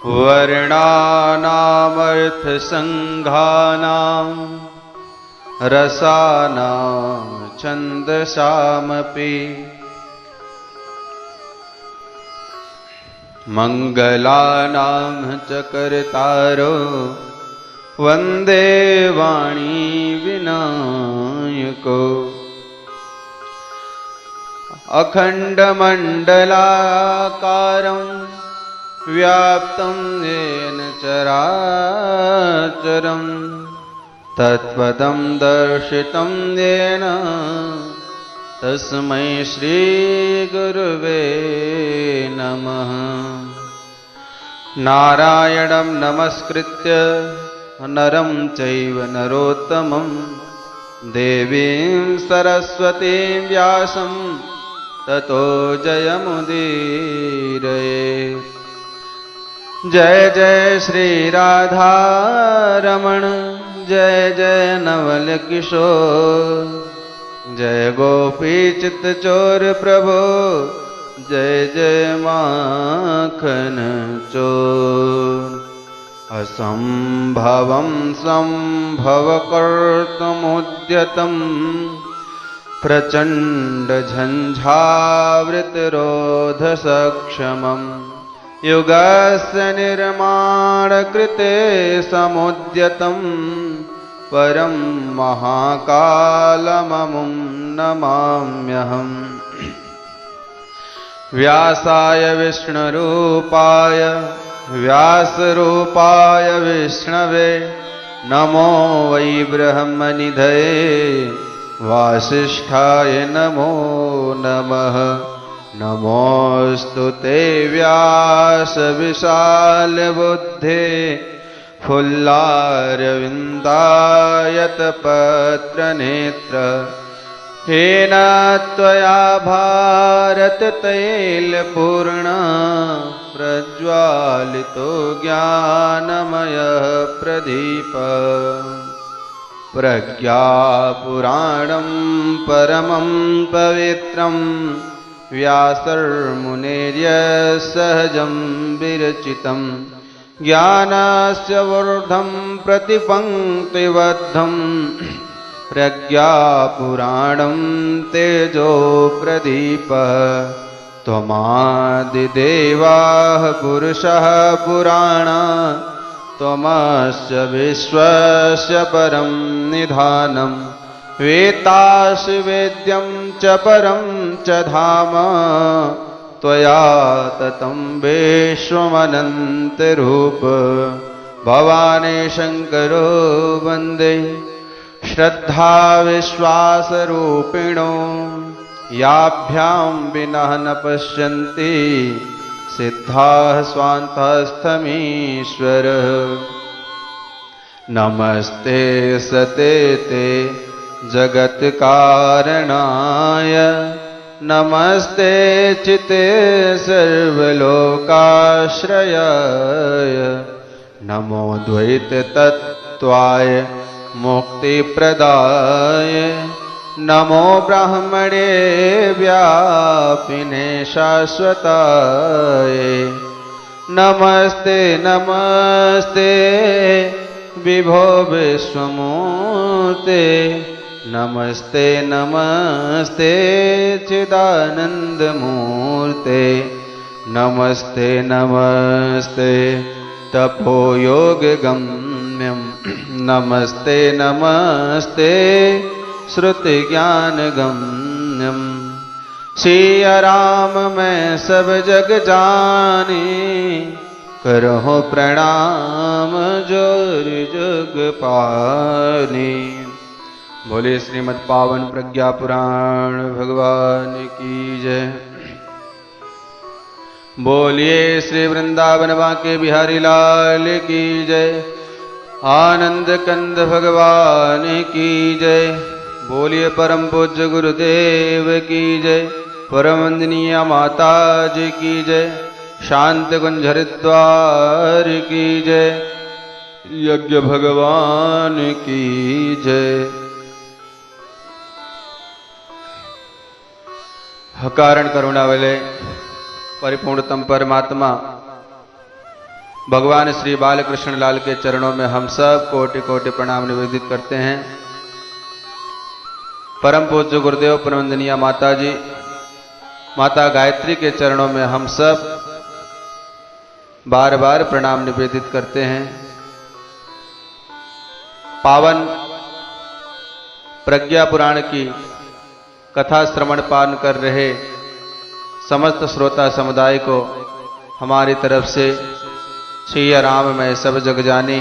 वर्णानामर्थसङ्घानां रसानां छन्दसामपि मङ्गलानां च कर्तारो वन्दे वाणी विनायको अखण्डमण्डलाकारं व्याप्तं येन चराचरं तत्पदं दर्शितं येन तस्मै श्रीगुरुवे नमः। नारायणं नमस्कृत्य नरं चैव नरोत्तमं देवीं सरस्वतीं व्यासं ततो जयमुदीरये। जय जय श्री राधा रमण जय जय नवल किशोर जय गोपी चित्त चोर प्रभो जय जय माखन चोर। असंभवं संभव कर्तुमुद्यतं प्रचंड झंझावृतरोध सक्षमं युगस्य निर्माण कृते समुद्यतं परं महाकालममुं नमाम्यहम्। व्यासाय विष्णुरूपाय व्यासरूपाय विष्णवे नमो वै ब्रह्मनिधये वासिष्ठाय नमो नमः। नमोऽस्तु ते व्यास विशालबुद्धे फुल्लारविन्दायतपत्रनेत्र येन त्वया भारततैलपूर्ण प्रज्वालितो ज्ञानमयः प्रदीप। प्रज्ञापुराणं परमं पवित्रं व्यासर्मुनेर्यसहजं विरचितं ज्ञानस्य वर्धं प्रतिपङ्क्तिबद्धं प्रज्ञापुराणं तेजो प्रदीप। त्वमादिदेवाः पुरुषः पुराण त्वमस्य विश्वस्य परं निधानं वेत्तासि वेद्यं च परं च धाम त्वया ततं विश्वमनन्तरूप। भवानी शङ्करो वन्दे श्रद्धा विश्वासरूपिणो याभ्यां विना न पश्यन्ति सिद्धाः स्वान्तस्थमीश्वर। नमस्ते सते ते जगत्कारणाय नमस्ते चिते सर्वलोकाश्रयाय नमो द्वैततत्त्वाय मुक्तिप्रदाय नमो ब्रह्मणे व्यापिने शाश्वताय। नमस्ते नमस्ते विभो विश्वमूर्ते नमस्ते नमस्ते चिदानन्दमूर्ते नमस्ते नमस्ते तपोयोगगम्यं नमस्ते नमस्ते श्रुतिज्ञानगम्यं। सिया राम मैं सब जग जानी करहो प्रणाम जोर जग पानी। बोले श्रीमद् पावन प्रज्ञा पुराण भगवान की जय। बोलिए श्री वृंदावन बांके बिहारी लाल की जय। आनंद कंद भगवान की जय। बोलिए परम पूज्य गुरुदेव की जय। परम वंदनीय माता जी की जय। शांत कुंज हरिद्वार की जय। यज्ञ भगवान की जय। कारण करुणा वाले परिपूर्णतम परमात्मा भगवान श्री बालकृष्ण लाल के चरणों में हम सब कोटि कोटि प्रणाम निवेदित करते हैं। परम पूज्य गुरुदेव परमवंदनीय माता जी माता गायत्री के चरणों में हम सब बार बार प्रणाम निवेदित करते हैं। पावन प्रज्ञा पुराण की कथा श्रवण पान कर रहे समस्त श्रोता समुदाय को हमारी तरफ से श्री राम मैं सब जग जानी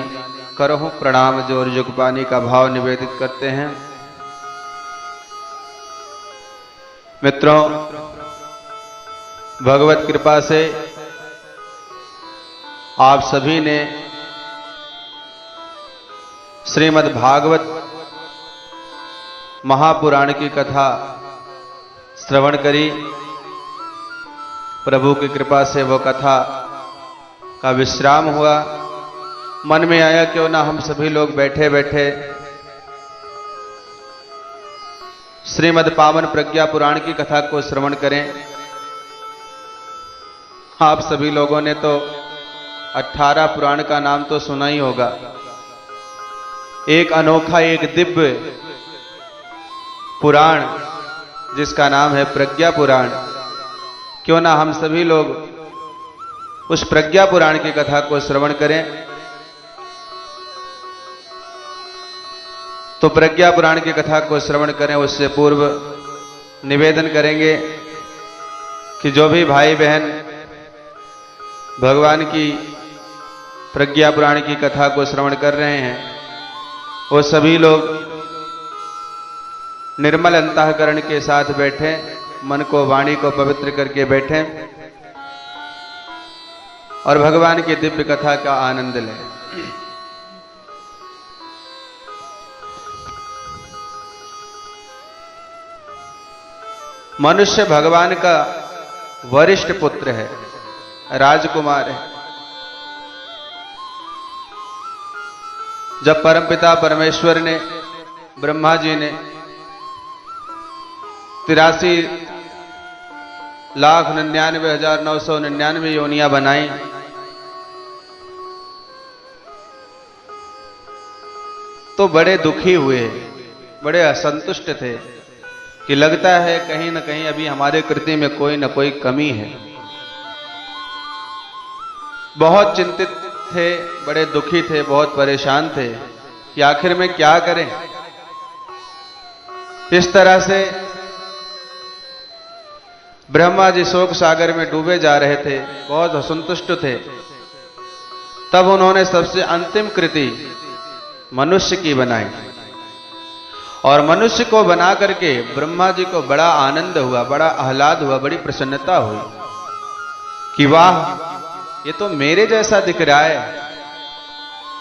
करहूं प्रणाम जोर जुग पानी का भाव निवेदित करते हैं। मित्रों, भगवत कृपा से आप सभी ने श्रीमद् भागवत महापुराण की कथा श्रवण करी। प्रभु की कृपा से वो कथा का विश्राम हुआ। मन में आया क्यों ना हम सभी लोग बैठे बैठे श्रीमद् पावन प्रज्ञा पुराण की कथा को श्रवण करें। आप सभी लोगों ने तो 18 पुराण का नाम तो सुना ही होगा। एक अनोखा, एक दिव्य पुराण जिसका नाम है प्रज्ञा पुराण। क्यों ना हम सभी लोग उस प्रज्ञा पुराण की कथा को श्रवण करें। तो प्रज्ञा पुराण की कथा को श्रवण करें उससे पूर्व निवेदन करेंगे कि जो भी भाई बहन भगवान की प्रज्ञा पुराण की कथा को श्रवण कर रहे हैं वो सभी लोग निर्मल अंतःकरण के साथ बैठे, मन को वाणी को पवित्र करके बैठे और भगवान की दिव्य कथा का आनंद लें। मनुष्य भगवान का वरिष्ठ पुत्र है, राजकुमार है। जब परमपिता परमेश्वर ने, ब्रह्मा जी ने 83,99,999 योनियां बनाई, तो बड़े दुखी हुए, बड़े असंतुष्ट थे कि लगता है कहीं न कहीं अभी हमारे कृति में कोई न कोई कमी है। बहुत चिंतित थे, बड़े दुखी थे, बहुत परेशान थे कि आखिर में क्या करें। इस तरह से ब्रह्मा जी शोक सागर में डूबे जा रहे थे, बहुत असंतुष्ट थे। तब उन्होंने सबसे अंतिम कृति मनुष्य की बनाई और मनुष्य को बना करके ब्रह्मा जी को बड़ा आनंद हुआ, बड़ा आह्लाद हुआ, बड़ी प्रसन्नता हुई कि वाह, ये तो मेरे जैसा दिख रहा है,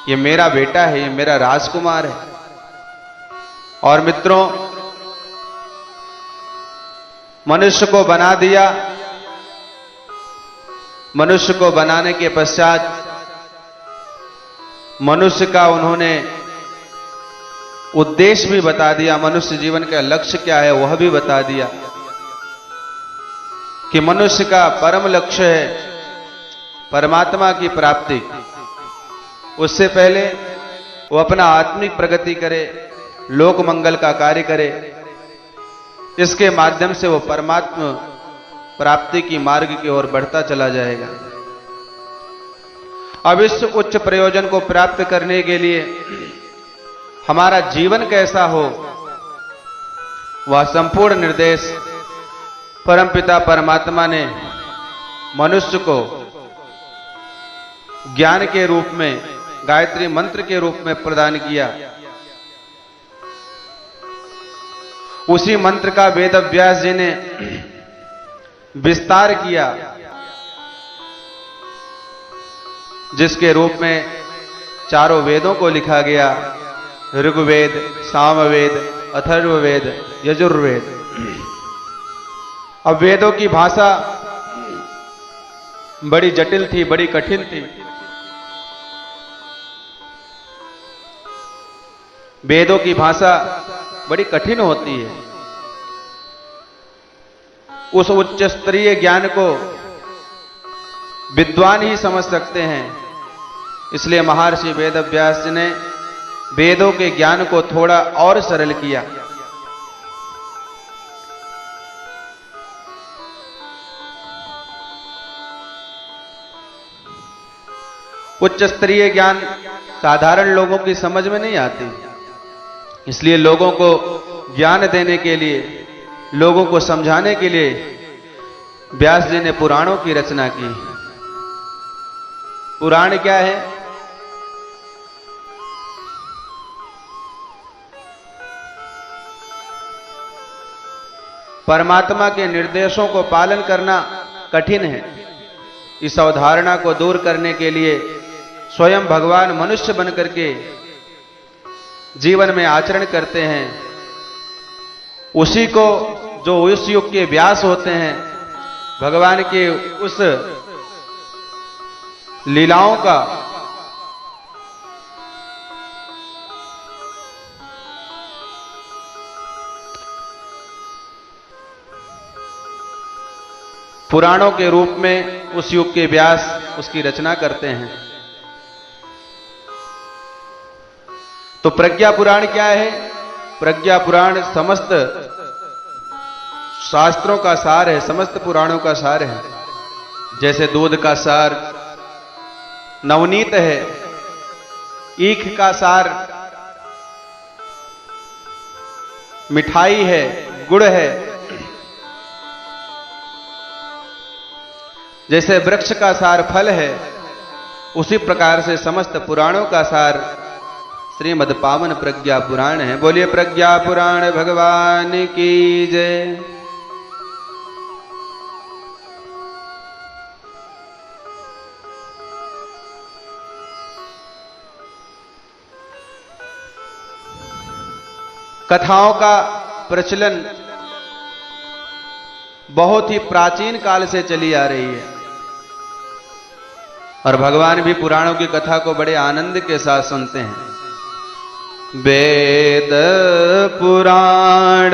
ये मेरा बेटा है, ये मेरा राजकुमार है। और मित्रों, मनुष्य को बना दिया। मनुष्य को बनाने के पश्चात मनुष्य का उन्होंने उद्देश्य भी बता दिया, मनुष्य जीवन का लक्ष्य क्या है वह भी बता दिया कि मनुष्य का परम लक्ष्य है परमात्मा की प्राप्ति। उससे पहले वो अपना आत्मिक प्रगति करे, लोक मंगल का कार्य करे, इसके माध्यम से वो परमात्मा प्राप्ति की मार्ग की ओर बढ़ता चला जाएगा। अब इस उच्च प्रयोजन को प्राप्त करने के लिए हमारा जीवन कैसा हो, वह संपूर्ण निर्देश परमपिता परमात्मा ने मनुष्य को ज्ञान के रूप में, गायत्री मंत्र के रूप में प्रदान किया। उसी मंत्र का वेद व्यास जी ने विस्तार किया, जिसके रूप में चारों वेदों को लिखा गया, ऋग्वेद, सामवेद, अथर्ववेद, यजुर्वेद। अब वेदों की भाषा बड़ी जटिल थी, बड़ी कठिन थी। वेदों की भाषा बड़ी कठिन होती है। उस उच्च स्तरीय ज्ञान को विद्वान ही समझ सकते हैं, इसलिए महर्षि वेदव्यास जी ने वेदों के ज्ञान को थोड़ा और सरल किया। उच्च स्तरीय ज्ञान साधारण लोगों की समझ में नहीं आती, इसलिए लोगों को ज्ञान देने के लिए, लोगों को समझाने के लिए व्यास जी ने पुराणों की रचना की। पुराण क्या है? परमात्मा के निर्देशों को पालन करना कठिन है। इस अवधारणा को दूर करने के लिए स्वयं भगवान मनुष्य बनकर के जीवन में आचरण करते हैं। उसी को, जो उस युग के व्यास होते हैं, भगवान के उस लीलाओं का पुराणों के रूप में उस युग के व्यास उसकी रचना करते हैं। तो प्रज्ञा पुराण क्या है? प्रज्ञा पुराण समस्त शास्त्रों का सार है, समस्त पुराणों का सार है। जैसे दूध का सार नवनीत है, ईख का सार मिठाई है, गुड़ है, जैसे वृक्ष का सार फल है, उसी प्रकार से समस्त पुराणों का सार श्रीमद् पावन प्रज्ञा पुराण है। बोलिए प्रज्ञा पुराण भगवान की जय। कथाओं का प्रचलन बहुत ही प्राचीन काल से चली आ रही है और भगवान भी पुराणों की कथा को बड़े आनंद के साथ सुनते हैं। वेद पुराण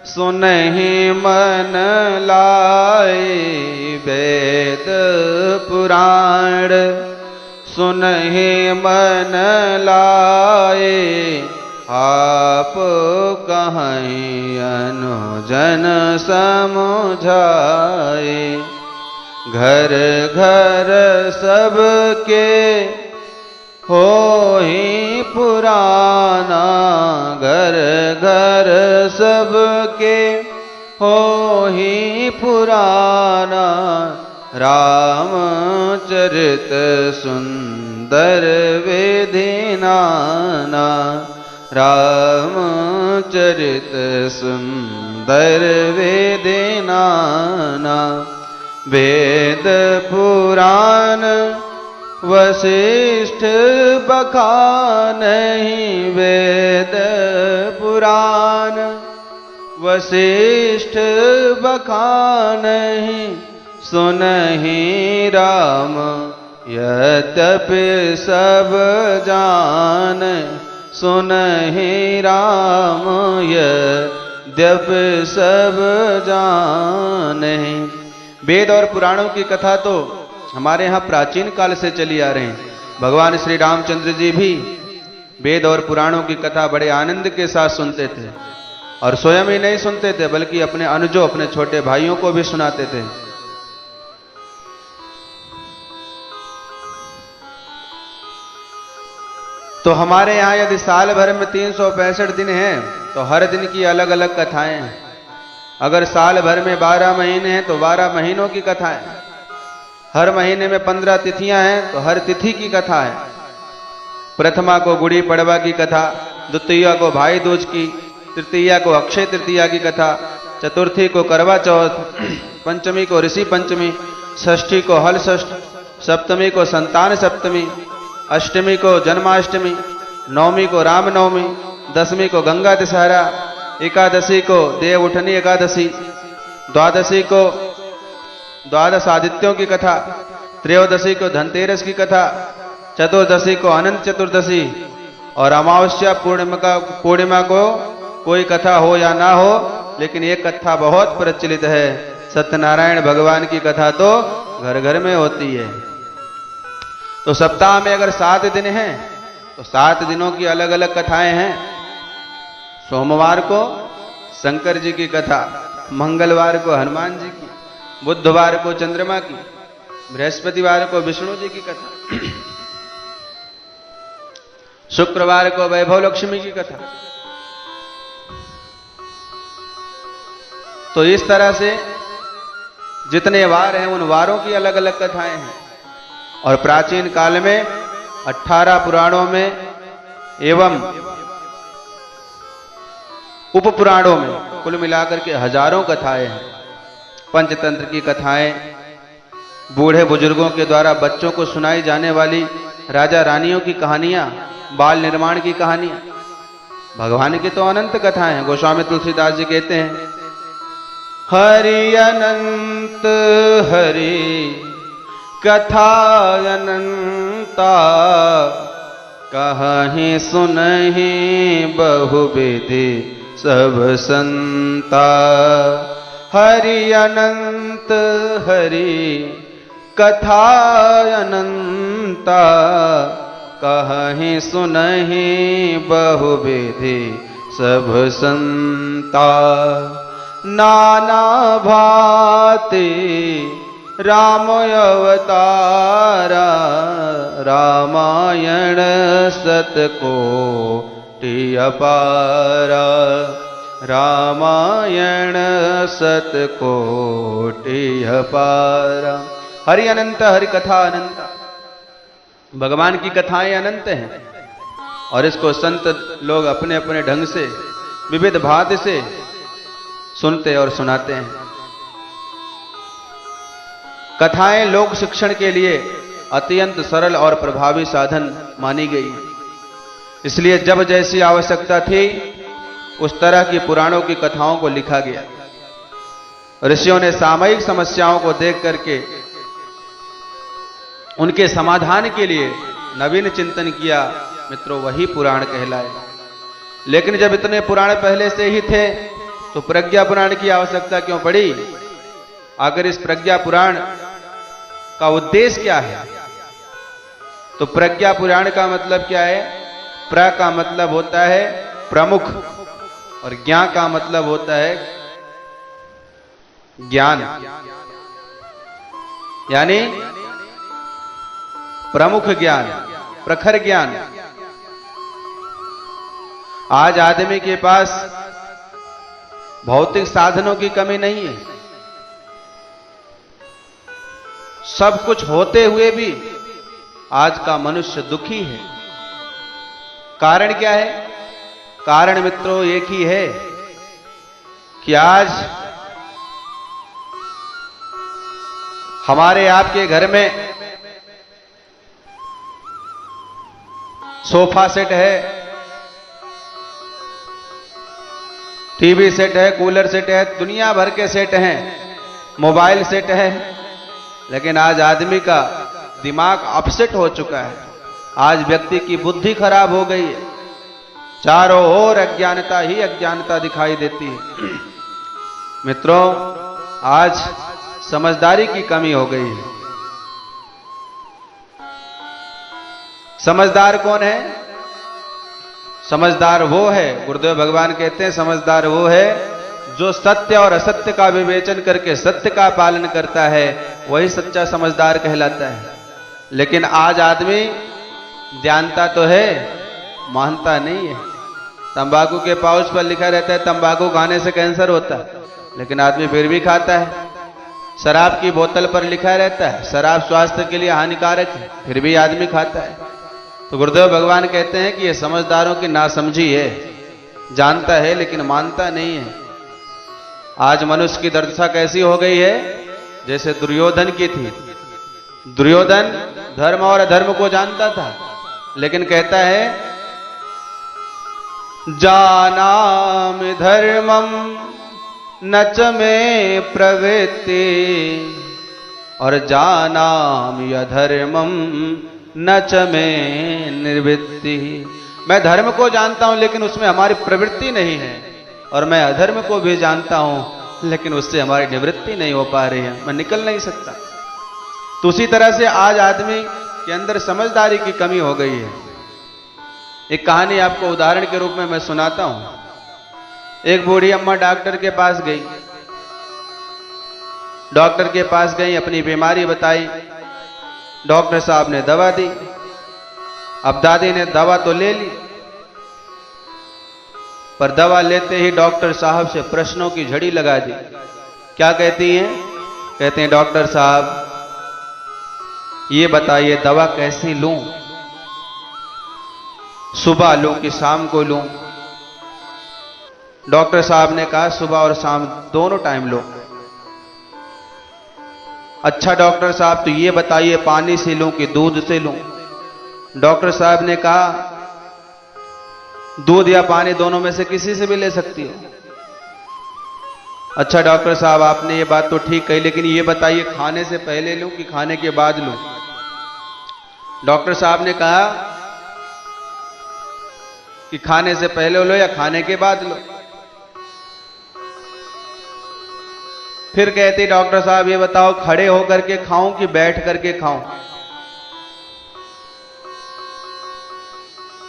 सुनहि मन लाए, वेद पुराण सुनहि मन लाए, आप कहीं अनुजन समुझाए। घर घर सबके हो ही पुराना, घर घर सबके हो ही पुराना। रामचरित सुंदर विधि नाना, रामचरित सुंदर विधि नाना। वेद पुराण वशिष्ठ बखानहि, वेद पुराण वशिष्ठ बखानहि। सुनहि राम यद्यपि सब जान, सुनहि राम यद्यपि सब जाने। वेद और पुराणों की कथा तो हमारे यहाँ प्राचीन काल से चली आ रही है। भगवान श्री रामचंद्र जी भी वेद और पुराणों की कथा बड़े आनंद के साथ सुनते थे और स्वयं ही नहीं सुनते थे बल्कि अपने अनुजों, अपने छोटे भाइयों को भी सुनाते थे। तो हमारे यहाँ यदि साल भर में 365 दिन हैं तो हर दिन की अलग अलग कथाएं हैं। अगर साल भर में 12 महीने हैं तो 12 महीनों की कथाएं। हर महीने में 15 तिथियां हैं तो हर तिथि की कथा है। प्रथमा को गुड़ी पड़वा की कथा, द्वितीया को भाई दूज की, तृतीया को अक्षय तृतीया की कथा, चतुर्थी को करवा चौथ, पंचमी को ऋषि पंचमी, षष्ठी को हल षष्ठ, सप्तमी को संतान सप्तमी, अष्टमी को जन्माष्टमी, नवमी को रामनवमी, दसवीं को गंगा दशहरा, एकादशी को देव उठनी एकादशी, द्वादशी को द्वादश आदित्यों की कथा, त्रयोदशी को धनतेरस की कथा, चतुर्दशी को अनंत चतुर्दशी और अमावस्या पूर्णिमा को कोई कथा हो या ना हो, लेकिन एक कथा बहुत प्रचलित है। सत्यनारायण भगवान की कथा तो घर घर में होती है। तो तो सप्ताह में अगर 7 दिन हैं तो 7 दिनों की अलग अलग कथाएं हैं। सोमवार को शंकर जी की कथा, मंगलवार को हनुमान जी की, बुधवार को चंद्रमा की, बृहस्पतिवार को विष्णु जी की कथा, शुक्रवार को वैभव लक्ष्मी की कथा। तो इस तरह से जितने वार हैं उन वारों की अलग अलग कथाएं हैं। और प्राचीन काल में 18 पुराणों में एवं उप पुराणों में कुल मिलाकर के हजारों कथाएं हैं। पंचतंत्र की कथाएं, बूढ़े बुजुर्गों के द्वारा बच्चों को सुनाई जाने वाली राजा रानियों की कहानियां, बाल निर्माण की कहानियां, भगवान की तो अनंत कथाएं हैं। गोस्वामी तुलसीदास जी कहते हैं, हरि अनंत हरि कथा अनंता, कहीं सुनहि बहुविधि सब संता। हरि अनंत हरि कथा अनंता, कहीं सुनहि बहुविधि सब संता। नाना भांति राम अवतारा, रामायण सतकोटि अपारा, रामायण सतकोटि अपारा। हरि अनंत हरि कथा अनंत, भगवान की कथाएं अनंत हैं और इसको संत लोग अपने अपने ढंग से विविध भांति से सुनते और सुनाते हैं। कथाएं लोक शिक्षण के लिए अत्यंत सरल और प्रभावी साधन मानी गई। इसलिए जब जैसी आवश्यकता थी उस तरह की पुराणों की कथाओं को लिखा गया। ऋषियों ने सामयिक समस्याओं को देख करके उनके समाधान के लिए नवीन चिंतन किया। मित्रों, वही पुराण कहलाए। लेकिन जब इतने पुराण पहले से ही थे तो प्रज्ञा पुराण की आवश्यकता क्यों पड़ी? अगर इस प्रज्ञा पुराण का उद्देश्य क्या है? तो प्रज्ञा पुराण का मतलब क्या है? प्र का मतलब होता है प्रमुख और ज्ञा का मतलब होता है ज्ञान, यानी प्रमुख ज्ञान, प्रखर ज्ञान। आज आदमी के पास भौतिक साधनों की कमी नहीं है। सब कुछ होते हुए भी आज का मनुष्य दुखी है। कारण क्या है? कारण मित्रों एक ही है कि आज हमारे आपके घर में सोफा सेट है, टीवी सेट है, कूलर सेट है, दुनिया भर के सेट हैं, मोबाइल सेट है। लेकिन आज आदमी का दिमाग अपसेट हो चुका है। आज व्यक्ति की बुद्धि खराब हो गई है। चारों ओर अज्ञानता ही अज्ञानता दिखाई देती है। मित्रों, आज समझदारी की कमी हो गई है। समझदार कौन है? समझदार वो है, गुरुदेव भगवान कहते हैं, समझदार वो है जो सत्य और असत्य का विवेचन करके सत्य का पालन करता है, वही सच्चा समझदार कहलाता है। लेकिन आज आदमी जानता तो है, मानता नहीं है। तंबाकू के पाउच पर लिखा रहता है तंबाकू खाने से कैंसर होता है, लेकिन आदमी फिर भी खाता है। शराब की बोतल पर लिखा रहता है शराब स्वास्थ्य के लिए हानिकारक है, फिर भी आदमी खाता है। तो गुरुदेव भगवान कहते हैं कि यह समझदारों की नासमझी है। जानता है लेकिन मानता नहीं है। आज मनुष्य की दुर्दशा कैसी हो गई है? जैसे दुर्योधन की थी। दुर्योधन धर्म और अधर्म को जानता था, लेकिन कहता है जानामि धर्मम न च मे प्रवृत्ति और जानामि अधर्मम न च मे निवृत्ति। मैं धर्म को जानता हूं लेकिन उसमें हमारी प्रवृत्ति नहीं है, और मैं अधर्म को भी जानता हूं लेकिन उससे हमारी निवृत्ति नहीं हो पा रही है, मैं निकल नहीं सकता। तो उसी तरह से आज आदमी कि अंदर समझदारी की कमी हो गई है। एक कहानी आपको उदाहरण के रूप में मैं सुनाता हूं। एक बूढ़ी अम्मा डॉक्टर के पास गई। डॉक्टर के पास गई, अपनी बीमारी बताई। डॉक्टर साहब ने दवा दी। अब दादी ने दवा तो ले ली, पर दवा लेते ही डॉक्टर साहब से प्रश्नों की झड़ी लगा दी। क्या कहती हैं? कहते हैं, डॉक्टर साहब ये बताइए दवा कैसी लूं? सुबह लूं कि शाम को लूं? डॉक्टर साहब ने कहा, सुबह और शाम दोनों टाइम लो। अच्छा डॉक्टर साहब तो ये बताइए पानी से लूं कि दूध से लूं? डॉक्टर साहब ने कहा, दूध या पानी दोनों में से किसी से भी ले सकती हो। अच्छा डॉक्टर साहब आपने ये बात तो ठीक कही, लेकिन ये बताइए खाने से पहले लूं कि खाने के बाद लूं? डॉक्टर साहब ने कहा कि खाने से पहले लो या खाने के बाद लो। फिर कहती, डॉक्टर साहब ये बताओ खड़े होकर के खाऊं कि बैठ करके खाऊं?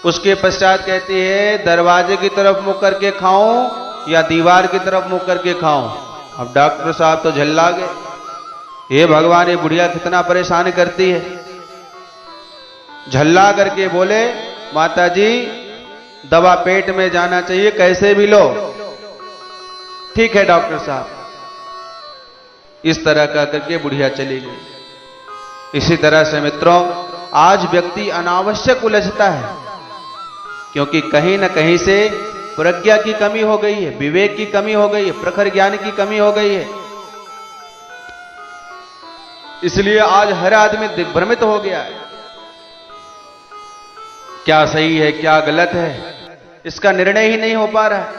उसके पश्चात कहती है, दरवाजे की तरफ मुंह करके खाऊं या दीवार की तरफ मुंह करके खाऊं? अब डॉक्टर साहब तो झल्ला गए। हे भगवान, ये बुढ़िया कितना परेशान करती है। झल्ला करके बोले, माता जी दवा पेट में जाना चाहिए, कैसे भी लो। ठीक है डॉक्टर साहब। इस तरह का करके बुढ़िया चली गई। इसी तरह से मित्रों, आज व्यक्ति अनावश्यक उलझता है, क्योंकि कहीं ना कहीं से प्रज्ञा की कमी हो गई है, विवेक की कमी हो गई है, प्रखर ज्ञान की कमी हो गई है। इसलिए आज हर आदमी दिग्भ्रमित हो गया है। क्या सही है क्या गलत है, इसका निर्णय ही नहीं हो पा रहा है।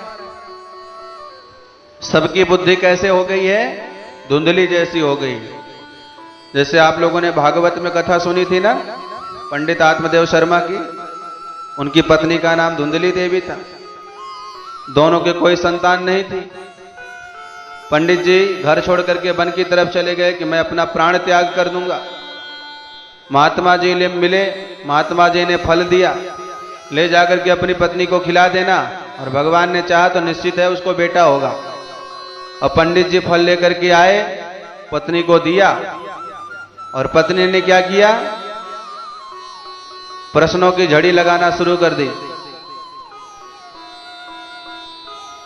सबकी बुद्धि कैसे हो गई है? धुंधली जैसी हो गई। जैसे आप लोगों ने भागवत में कथा सुनी थी ना, पंडित आत्मदेव शर्मा की। उनकी पत्नी का नाम धुंधली देवी था। दोनों के कोई संतान नहीं थी। पंडित जी घर छोड़ करके वन की तरफ चले गए कि मैं अपना प्राण त्याग कर दूंगा। महात्मा जी मिले, महात्मा जी ने फल दिया, ले जाकर के अपनी पत्नी को खिला देना, और भगवान ने चाहा तो निश्चित है उसको बेटा होगा। और पंडित जी फल लेकर के आए, पत्नी को दिया, और पत्नी ने क्या किया? प्रश्नों की झड़ी लगाना शुरू कर दी,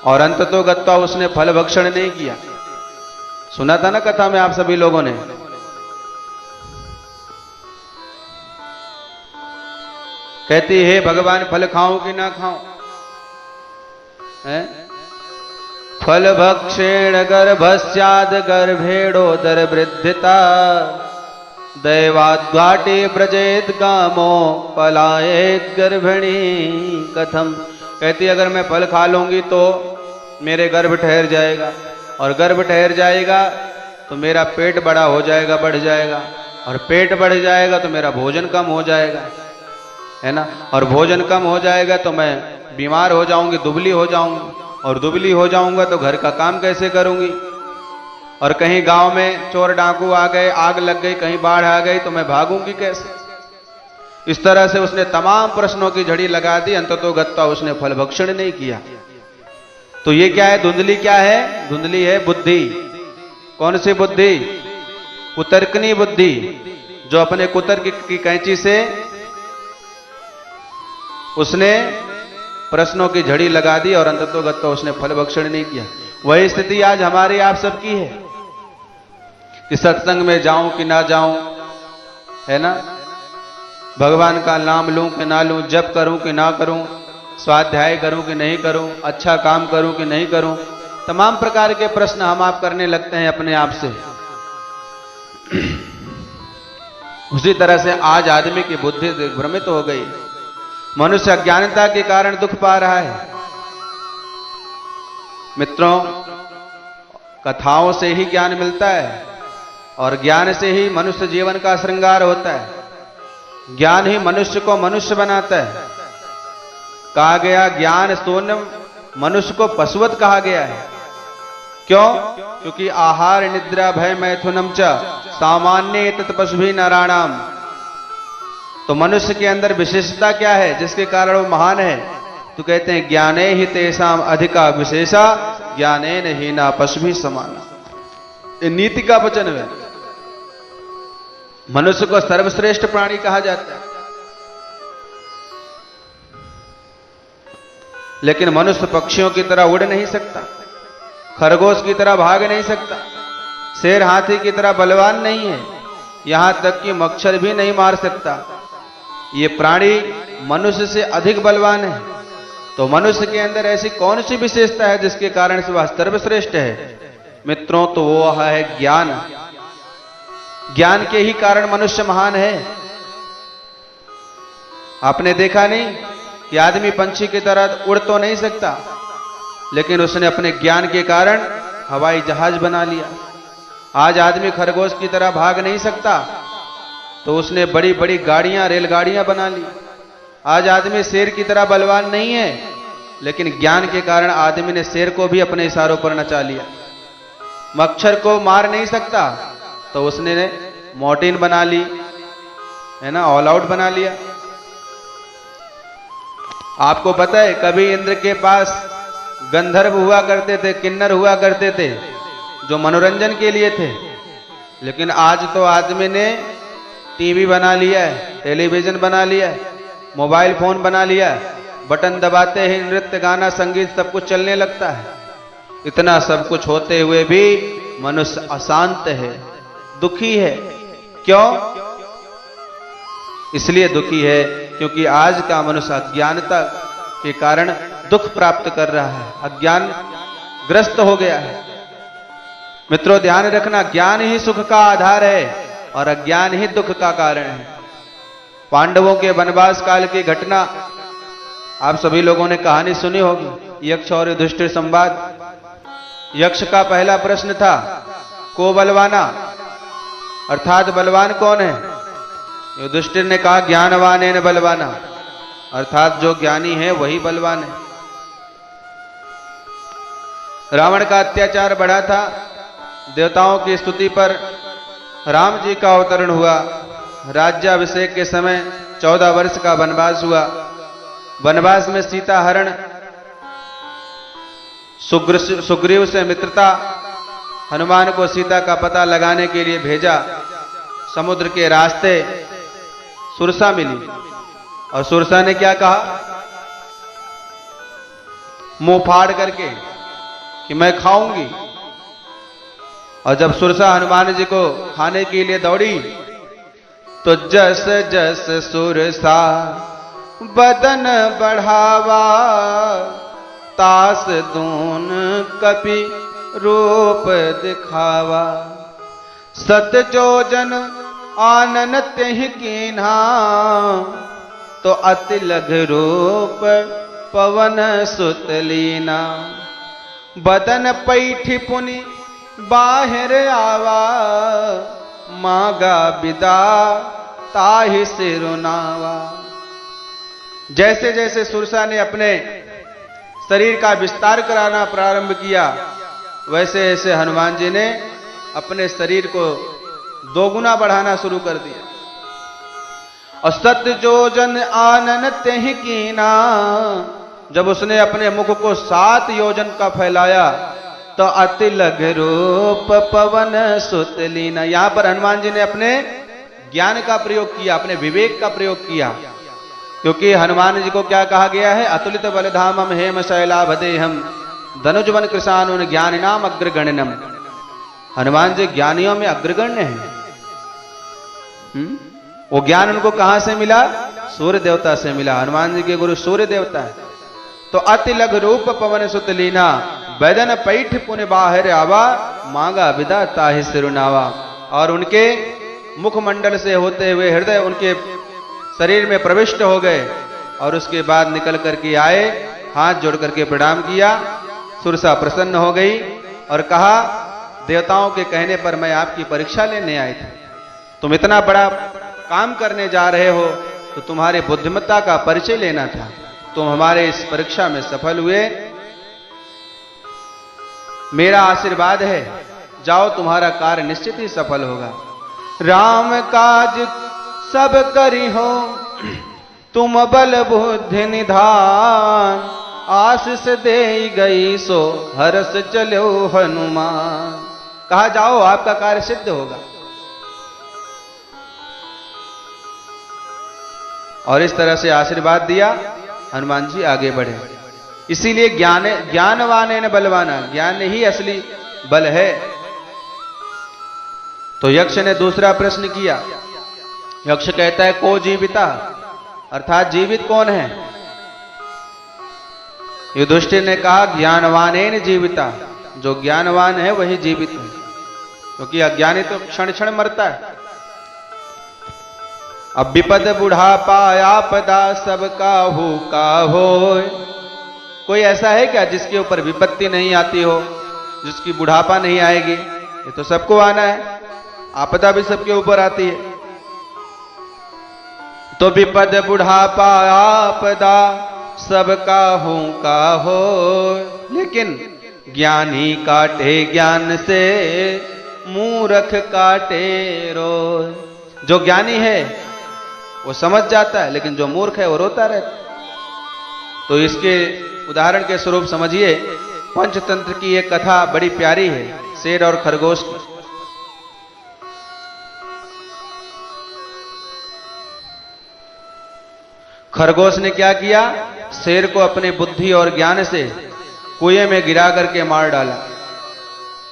और अंततोगत्वा उसने फल भक्षण नहीं किया। सुना था ना कथा में आप सभी लोगों ने। कहती है, भगवान फल खाऊं कि ना खाऊं? फल भक्षेण गर्भस्याद गर्भेड़ोदर वृद्धिता दैवाद्घाटे व्रजेत कामो पलायेत गर्भिणी कथम। कहती अगर मैं फल खा लूंगी तो मेरे गर्भ ठहर जाएगा, और गर्भ ठहर जाएगा तो मेरा पेट बड़ा हो जाएगा, बढ़ जाएगा, और पेट बढ़ जाएगा तो मेरा भोजन कम हो जाएगा, है ना। और भोजन कम हो जाएगा तो मैं बीमार हो जाऊंगी, दुबली हो जाऊंगी, और दुबली हो जाऊंगा तो घर का काम कैसे करूंगी, और कहीं गांव में चोर डाकू आ गए, आग लग गई, कहीं बाढ़ आ गई तो मैं भागूंगी कैसे। इस तरह से उसने तमाम प्रश्नों की झड़ी लगा दी। अंततोगत्वा उसने फल भक्षण नहीं किया। तो ये क्या है? धुंधली क्या है? धुंधली है बुद्धि। कौन सी बुद्धि? कुतर्कनी बुद्धि, जो अपने कुतर्क की कैंची से उसने प्रश्नों की झड़ी लगा दी, और अंततोगत्वा उसने फल भक्षण नहीं किया। वही स्थिति आज हमारी आप सबकी है कि सत्संग में जाऊं कि ना जाऊं, है ना, भगवान का नाम लूं कि ना लूं, जप करूं कि ना करूं, स्वाध्याय करूं कि नहीं करूं, अच्छा काम करूं कि नहीं करूं, तमाम प्रकार के प्रश्न हम आप करने लगते हैं अपने आप से। उसी तरह से आज आदमी की बुद्धि भ्रमित हो गई। मनुष्य अज्ञानता के कारण दुख पा रहा है। मित्रों, कथाओं से ही ज्ञान मिलता है, और ज्ञान से ही मनुष्य जीवन का श्रृंगार होता है। ज्ञान ही मनुष्य को मनुष्य बनाता है। कहा गया ज्ञान शून्य मनुष्य को पशुवत कहा गया है। क्यों? क्योंकि आहार निद्रा भय मैथुनम च सामान्य तत्पशुभि नराणाम। तो मनुष्य के अंदर विशेषता क्या है जिसके कारण वो महान है? तो कहते हैं ज्ञाने ही तेषाम अधिका विशेषा ज्ञानेन हीना पशुभिः समाना। ये नीति का वचन है। मनुष्य को सर्वश्रेष्ठ प्राणी कहा जाता है, लेकिन मनुष्य पक्षियों की तरह उड़ नहीं सकता, खरगोश की तरह भाग नहीं सकता, शेर हाथी की तरह बलवान नहीं है, यहां तक कि मच्छर भी नहीं मार सकता। ये प्राणी मनुष्य से अधिक बलवान है। तो मनुष्य के अंदर ऐसी कौन सी विशेषता है जिसके कारण से वह सर्वश्रेष्ठ है? मित्रों, तो वो है ज्ञान। ज्ञान के ही कारण मनुष्य महान है। आपने देखा नहीं कि आदमी पंछी की तरह उड़ तो नहीं सकता, लेकिन उसने अपने ज्ञान के कारण हवाई जहाज बना लिया। आज आदमी खरगोश की तरह भाग नहीं सकता, तो उसने बड़ी बड़ी गाड़ियां, रेलगाड़ियां बना ली। आज आदमी शेर की तरह बलवान नहीं है, लेकिन ज्ञान के कारण आदमी ने शेर को भी अपने इशारों पर नचा लिया। मच्छर को मार नहीं सकता, तो उसने मॉर्टिन बना ली, है ना, ऑल आउट बना लिया। आपको पता है कभी इंद्र के पास गंधर्व हुआ करते थे, किन्नर हुआ करते थे, जो मनोरंजन के लिए थे। लेकिन आज तो आदमी ने टीवी बना लिया है, टेलीविजन बना लिया है, मोबाइल फोन बना लिया है, बटन दबाते ही नृत्य, गाना, संगीत सब कुछ चलने लगता है। इतना सब कुछ होते हुए भी मनुष्य अशांत है, दुखी है। क्यों? इसलिए दुखी है क्योंकि आज का मनुष्य अज्ञानता के कारण दुख प्राप्त कर रहा है, अज्ञान ग्रस्त हो गया है। मित्रों, ध्यान रखना, ज्ञान ही सुख का आधार है और अज्ञान ही दुख का कारण है। पांडवों के वनवास काल की घटना आप सभी लोगों ने कहानी सुनी होगी, यक्ष और युधिष्ठिर संवाद। यक्ष का पहला प्रश्न था, को बलवाना, अर्थात बलवान कौन है? युधिष्ठिर ने कहा, ज्ञानवानेन बलवाना, अर्थात जो ज्ञानी है वही बलवान है। रावण का अत्याचार बढ़ा था, देवताओं की स्तुति पर राम जी का अवतरण हुआ। राज्याभिषेक के समय 14 वर्ष का वनवास हुआ। वनवास में सीता हरण, सुग्रीव से मित्रता, हनुमान को सीता का पता लगाने के लिए भेजा। समुद्र के रास्ते सुरसा मिली और सुरसा ने क्या कहा, मुंह फाड़ करके कि मैं खाऊंगी। और जब सुरसा हनुमान जी को खाने के लिए दौड़ी, तो जस जस सुरसा बदन बढ़ावा, तास दून कपि रूप दिखावा। सत जो जन आनन त्यहि कीन्हा, तो अति लघ रूप पवन सुत लीना। बदन पैठी पुनि बाहर आवा, मांगा विदा ताहि सिरुनावा। जैसे जैसे सुरसा ने अपने शरीर का विस्तार कराना प्रारंभ किया, वैसे ऐसे हनुमान जी ने अपने शरीर को दोगुना बढ़ाना शुरू कर दिया। और सत्य जो जन आनन त्यहि कीना, जब उसने अपने मुख को 7 योजन का फैलाया, तो अति लघ रूप पवन सुत लीना। यहां पर हनुमान जी ने अपने ज्ञान का प्रयोग किया, अपने विवेक का प्रयोग किया, क्योंकि हनुमान जी को क्या कहा गया है, अतुलित बलधामम हेम शैलाभदेहम धनुजवन कृशानुन ज्ञानिनाम अग्रगण्यम। हनुमान जी ज्ञानियों में अग्रगण्य हैं। वो ज्ञान उनको कहां से मिला? सूर्य देवता से मिला। हनुमान जी के गुरु सूर्य देवता है। तो अति लघु रूप पवन सुत लीना, बैदन पैठ पुण्य बाहर आवा, मांगा विदा ताहि सिरुनावा। और उनके मुखमंडल से होते हुए हृदय उनके शरीर में प्रविष्ट हो गए, और उसके बाद निकल करके आए, हाथ जोड़ करके प्रणाम किया। सुरसा प्रसन्न हो गई और कहा, देवताओं के कहने पर मैं आपकी परीक्षा लेने आई थी। तुम इतना बड़ा काम करने जा रहे हो, तो तुम्हारे बुद्धिमत्ता का परिचय लेना था। तुम हमारे इस परीक्षा में सफल हुए, मेरा आशीर्वाद है, जाओ तुम्हारा कार्य निश्चित ही सफल होगा। राम काज सब करी हो तुम बल बुद्धि निधान, आशीष दे गई सो हरस चलो हनुमान। कहा जाओ आपका कार्य सिद्ध होगा। और इस तरह से आशीर्वाद दिया, हनुमान जी आगे बढ़े। इसीलिए ज्ञानवान है न बलवाना, ज्ञान ही असली बल है। तो यक्ष ने दूसरा प्रश्न किया। यक्ष कहता है को जीविता, अर्थात जीवित कौन है? युधिष्ठिर ने कहा ज्ञानवानेन जीविता, जो ज्ञानवान है वही जीवित है, क्योंकि अज्ञानी तो क्षण क्षण मरता है। अब विपद बुढ़ापा आपदा सब का हो। कोई ऐसा है क्या जिसके ऊपर विपत्ति नहीं आती हो, जिसकी बुढ़ापा नहीं आएगी? ये तो सबको आना है, आपदा भी सबके ऊपर आती है। तो विपद बुढ़ापा आपदा सब का हो, लेकिन ज्ञानी काटे ज्ञान से मूर्ख काटे रोज। जो ज्ञानी है वो समझ जाता है, लेकिन जो मूर्ख है वो रोता रहता है। तो इसके उदाहरण के स्वरूप समझिए, पंचतंत्र की एक कथा बड़ी प्यारी है, शेर और खरगोश की। खरगोश ने क्या किया? शेर को अपने बुद्धि और ज्ञान से कुएं में गिरा करके मार डाला।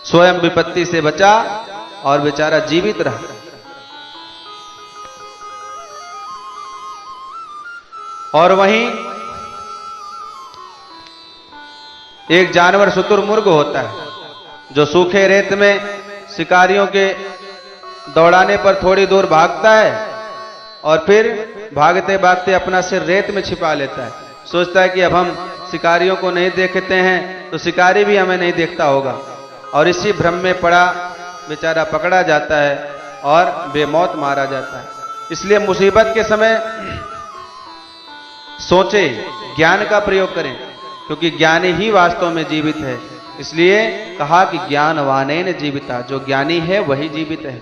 स्वयं विपत्ति से बचा और बेचारा जीवित रहा। और वहीं एक जानवर शुतुरमुर्ग होता है, जो सूखे रेत में शिकारियों के दौड़ाने पर थोड़ी दूर भागता है और फिर भागते भागते अपना सिर रेत में छिपा लेता है। सोचता है कि अब हम शिकारियों को नहीं देखते हैं तो शिकारी भी हमें नहीं देखता होगा, और इसी भ्रम में पड़ा बेचारा पकड़ा जाता है और बेमौत मारा जाता है। इसलिए मुसीबत के समय सोचे, ज्ञान का प्रयोग करें, क्योंकि ज्ञानी ही वास्तव में जीवित है। इसलिए कहा कि ज्ञानवानेन जीविता, जो ज्ञानी है वही जीवित है।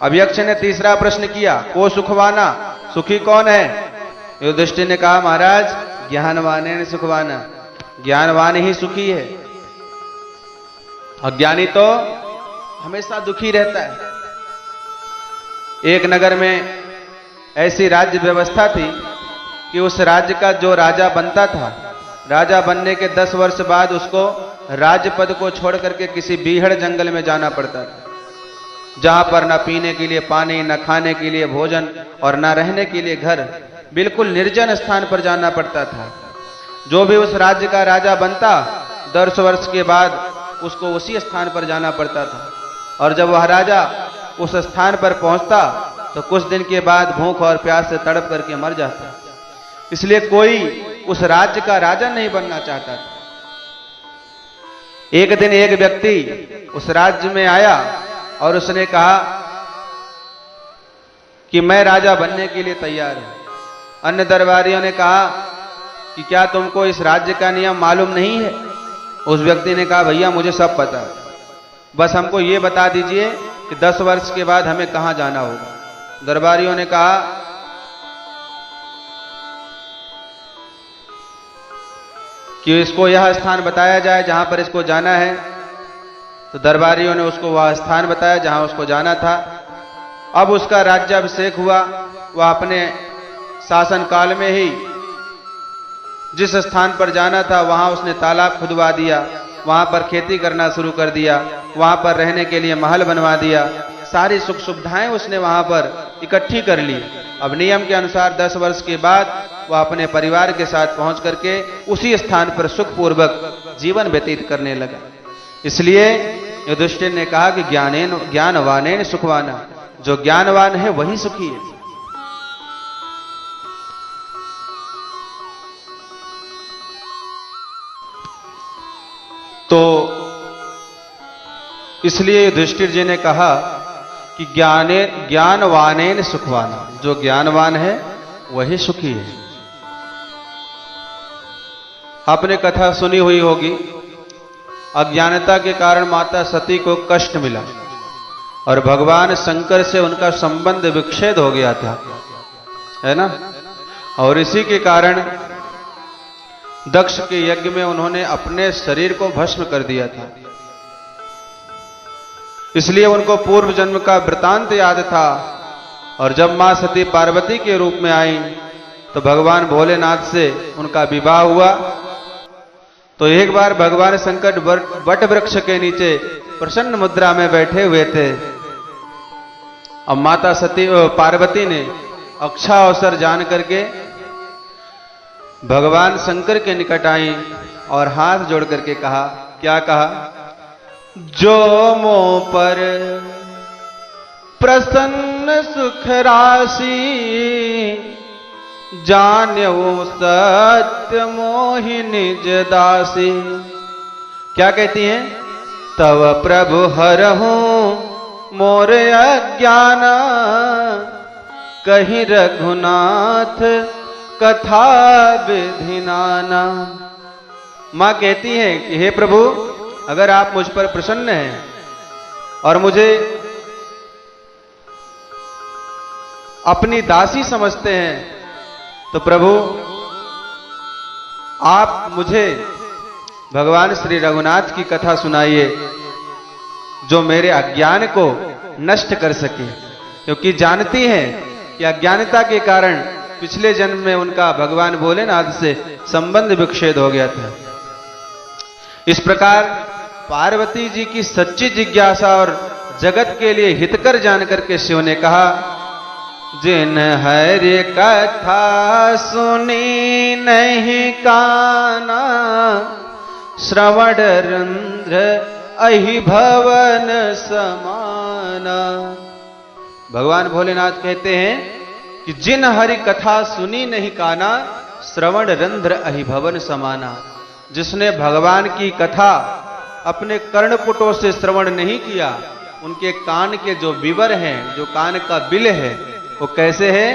अब यक्ष ने तीसरा प्रश्न किया, को सुखवाना, सुखी कौन है? युधिष्ठिर ने कहा महाराज ज्ञानवानेन सुखवाना, ज्ञानवान ही सुखी है, अज्ञानी तो हमेशा दुखी रहता है। एक नगर में ऐसी राज्य व्यवस्था थी कि उस राज्य का जो राजा बनता था, राजा बनने के 10 वर्ष बाद उसको राजपद को छोड़ करके किसी बीहड़ जंगल में जाना पड़ता था, जहां पर न पीने के लिए पानी, न खाने के लिए भोजन और न रहने के लिए घर, बिल्कुल निर्जन स्थान पर जाना पड़ता था। जो भी उस राज्य का राजा बनता 10 वर्ष के बाद उसको उसी स्थान पर जाना पड़ता था, और जब वह राजा उस स्थान पर पहुंचता तो कुछ दिन के बाद भूख और प्यास से तड़प करके मर जाता। इसलिए कोई उस राज्य का राजा नहीं बनना चाहता था। एक दिन एक व्यक्ति उस राज्य में आया और उसने कहा कि मैं राजा बनने के लिए तैयार हूं। अन्य दरबारियों ने कहा कि क्या तुमको इस राज्य का नियम मालूम नहीं है? उस व्यक्ति ने कहा भैया मुझे सब पता है, बस हमको ये बता दीजिए कि 10 वर्ष के बाद हमें कहां जाना होगा। दरबारियों ने कहा कि इसको यह स्थान बताया जाए जहां पर इसको जाना है। तो दरबारियों ने उसको वह स्थान बताया जहां उसको जाना था। अब उसका राज्याभिषेक हुआ। वह अपने शासन काल में ही जिस स्थान पर जाना था वहां उसने तालाब खुदवा दिया, वहां पर खेती करना शुरू कर दिया, वहां पर रहने के लिए महल बनवा दिया, सारी सुख सुविधाएं उसने वहां पर इकट्ठी कर ली। अब नियम के अनुसार 10 वर्ष के बाद वह अपने परिवार के साथ पहुंच करके उसी स्थान पर सुखपूर्वक जीवन व्यतीत करने लगा। इसलिए युधिष्ठिर ने कहा कि ज्ञानवानेन सुखवाना, जो ज्ञानवान है वही सुखी है। तो इसलिए युधिष्ठिर जी ने कहा कि ज्ञानवानेन सुखवाना, जो ज्ञानवान है वही सुखी है। आपने कथा सुनी हुई होगी, अज्ञानता के कारण माता सती को कष्ट मिला और भगवान शंकर से उनका संबंध विच्छेद हो गया था, है ना। और इसी के कारण दक्ष के यज्ञ में उन्होंने अपने शरीर को भस्म कर दिया था। इसलिए उनको पूर्व जन्म का वृतांत याद था। और जब मां सती पार्वती के रूप में आई तो भगवान भोलेनाथ से उनका विवाह हुआ। तो एक बार भगवान शंकर वट वृक्ष के नीचे प्रसन्न मुद्रा में बैठे हुए थे। अब माता सती पार्वती ने अच्छा अवसर जान करके भगवान शंकर के निकट आई और हाथ जोड़ करके कहा, क्या कहा, जो मोह पर प्रसन्न सुख राशि, जान्यो सत्य मोहि निज दासी। क्या कहती हैं, तव प्रभु हरहूं मोर अज्ञान, कहीं रघुनाथ कथा विधि नाना। मां कहती है कि हे प्रभु, अगर आप मुझ पर प्रसन्न हैं और मुझे अपनी दासी समझते हैं, तो प्रभु आप मुझे भगवान श्री रघुनाथ की कथा सुनाइए, जो मेरे अज्ञान को नष्ट कर सके। क्योंकि जानती हैं कि अज्ञानता के कारण पिछले जन्म में उनका भगवान भोलेनाथ से संबंध विच्छेद हो गया था। इस प्रकार पार्वती जी की सच्ची जिज्ञासा और जगत के लिए हितकर जानकर के शिव ने कहा, जिन हरि कथा सुनी नहीं काना, श्रवण रंध्र अहि भवन समाना। भगवान भोलेनाथ कहते हैं कि जिन हरि कथा सुनी नहीं काना, श्रवण रंध्र अहि भवन समाना। जिसने भगवान की कथा अपने कर्णपुटों से श्रवण नहीं किया, उनके कान के जो विवर हैं, जो कान का बिल है, वो कैसे है,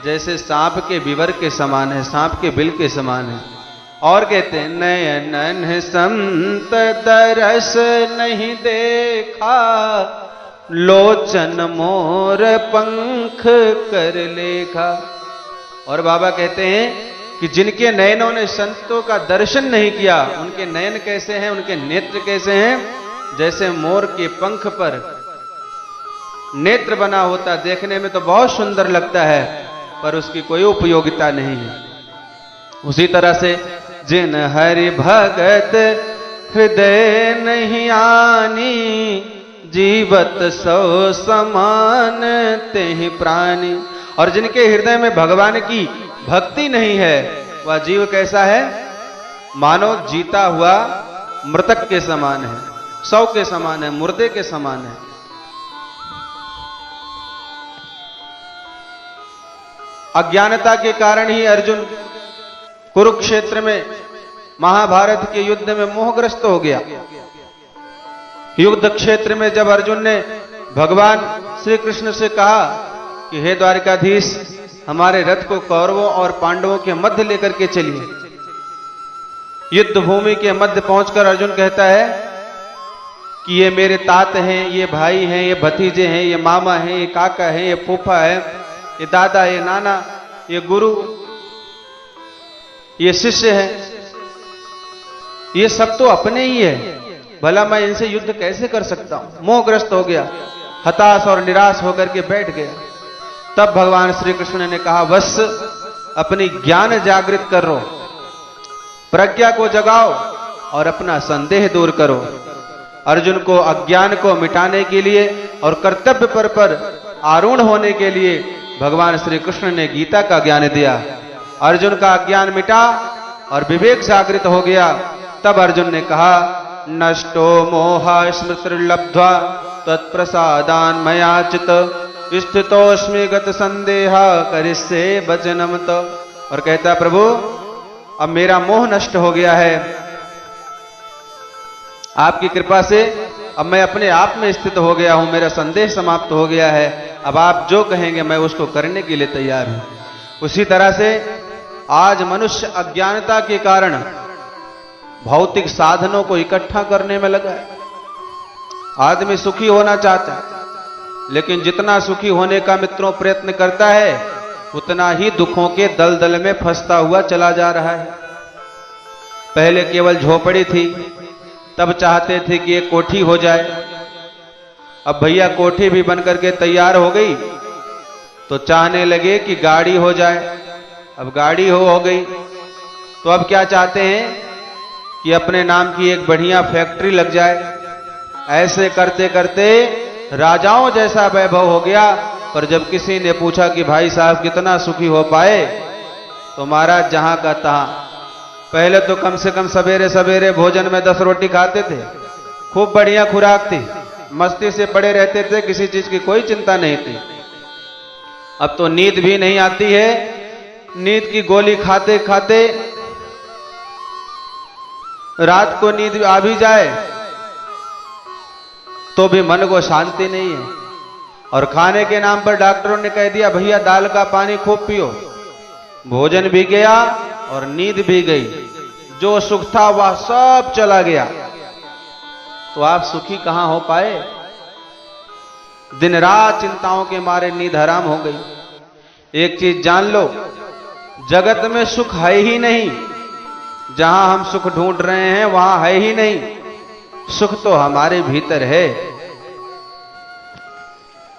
जैसे सांप के विवर के समान है, सांप के बिल के समान है। और कहते हैं, नयनन संत दरस नहीं देखा, लोचन मोर पंख कर लेखा। और बाबा कहते हैं कि जिनके नयनों ने संतों का दर्शन नहीं किया, उनके नयन कैसे हैं, उनके नेत्र कैसे हैं, जैसे मोर के पंख पर नेत्र बना होता। देखने में तो बहुत सुंदर लगता है, पर उसकी कोई उपयोगिता नहीं है। उसी तरह से जिन हरि भगत हृदय नहीं आनी, जीवत सौ समान तेहि प्राणी। और जिनके हृदय में भगवान की भक्ति नहीं है, वह जीव कैसा है, मानो जीता हुआ मृतक के समान है, सौ के समान है, मुर्दे के समान है। अज्ञानता के कारण ही अर्जुन कुरुक्षेत्र में महाभारत के युद्ध में मोहग्रस्त हो गया। युद्ध क्षेत्र में जब अर्जुन ने भगवान श्री कृष्ण से कहा कि हे द्वारिकाधीश, हमारे रथ को कौरवों और पांडवों के मध्य लेकर के चलिए। युद्ध भूमि के मध्य पहुंचकर अर्जुन कहता है कि ये मेरे तात हैं, ये भाई हैं, ये भतीजे हैं, ये मामा हैं, ये काका हैं, ये फूफा है, ये दादा, ये नाना, ये गुरु, ये शिष्य है, ये सब तो अपने ही है, भला मैं इनसे युद्ध कैसे कर सकता हूं। मोहग्रस्त हो गया, हताश और निराश होकर के बैठ गया। तब भगवान श्री कृष्ण ने कहा, बस अपनी ज्ञान जागृत करो, प्रज्ञा को जगाओ और अपना संदेह दूर करो। अर्जुन को अज्ञान को मिटाने के लिए और कर्तव्य पर आरूढ़ होने के लिए भगवान श्री कृष्ण ने गीता का ज्ञान दिया। अर्जुन का अज्ञान मिटा और विवेक जागृत हो गया। तब अर्जुन ने कहा, नष्टो मोहा स्मृतिर्लब्ध्वा तत्प्रसादान मयाचित, स्थितोस्मि गत संदेहा करिष्ये वचनम तो। और कहता, प्रभु अब मेरा मोह नष्ट हो गया है, आपकी कृपा से अब मैं अपने आप में स्थित हो गया हूं, मेरा संदेह समाप्त हो गया है। अब आप जो कहेंगे मैं उसको करने के लिए तैयार हूं। उसी तरह से आज मनुष्य अज्ञानता के कारण भौतिक साधनों को इकट्ठा करने में लगा है। आदमी सुखी होना चाहता है, लेकिन जितना सुखी होने का मित्रों प्रयत्न करता है, उतना ही दुखों के दलदल में फंसता हुआ चला जा रहा है। पहले केवल झोपड़ी थी, तब चाहते थे कि एक कोठी हो जाए। अब भैया कोठी भी बनकर के तैयार हो गई, तो चाहने लगे कि गाड़ी हो जाए। अब गाड़ी हो गई, तो अब क्या चाहते हैं कि अपने नाम की एक बढ़िया फैक्ट्री लग जाए। ऐसे करते करते राजाओं जैसा वैभव हो गया। पर जब किसी ने पूछा कि भाई साहब कितना सुखी हो पाए, तो महाराज जहां का तहां। पहले तो कम से कम सवेरे सवेरे भोजन में 10 रोटी खाते थे, खूब बढ़िया खुराक थी, मस्ती से पड़े रहते थे, किसी चीज की कोई चिंता नहीं थी। अब तो नींद भी नहीं आती है, नींद की गोली खाते खाते रात को नींद आ भी जाए तो भी मन को शांति नहीं है। और खाने के नाम पर डॉक्टरों ने कह दिया भैया दाल का पानी खूब पियो। भोजन भी गया और नींद भी गई, जो सुख था वह सब चला गया। तो आप सुखी कहां हो पाए? दिन रात चिंताओं के मारे नींद हराम हो गई। एक चीज जान लो, जगत में सुख है ही नहीं। जहां हम सुख ढूंढ रहे हैं वहां है ही नहीं। सुख तो हमारे भीतर है।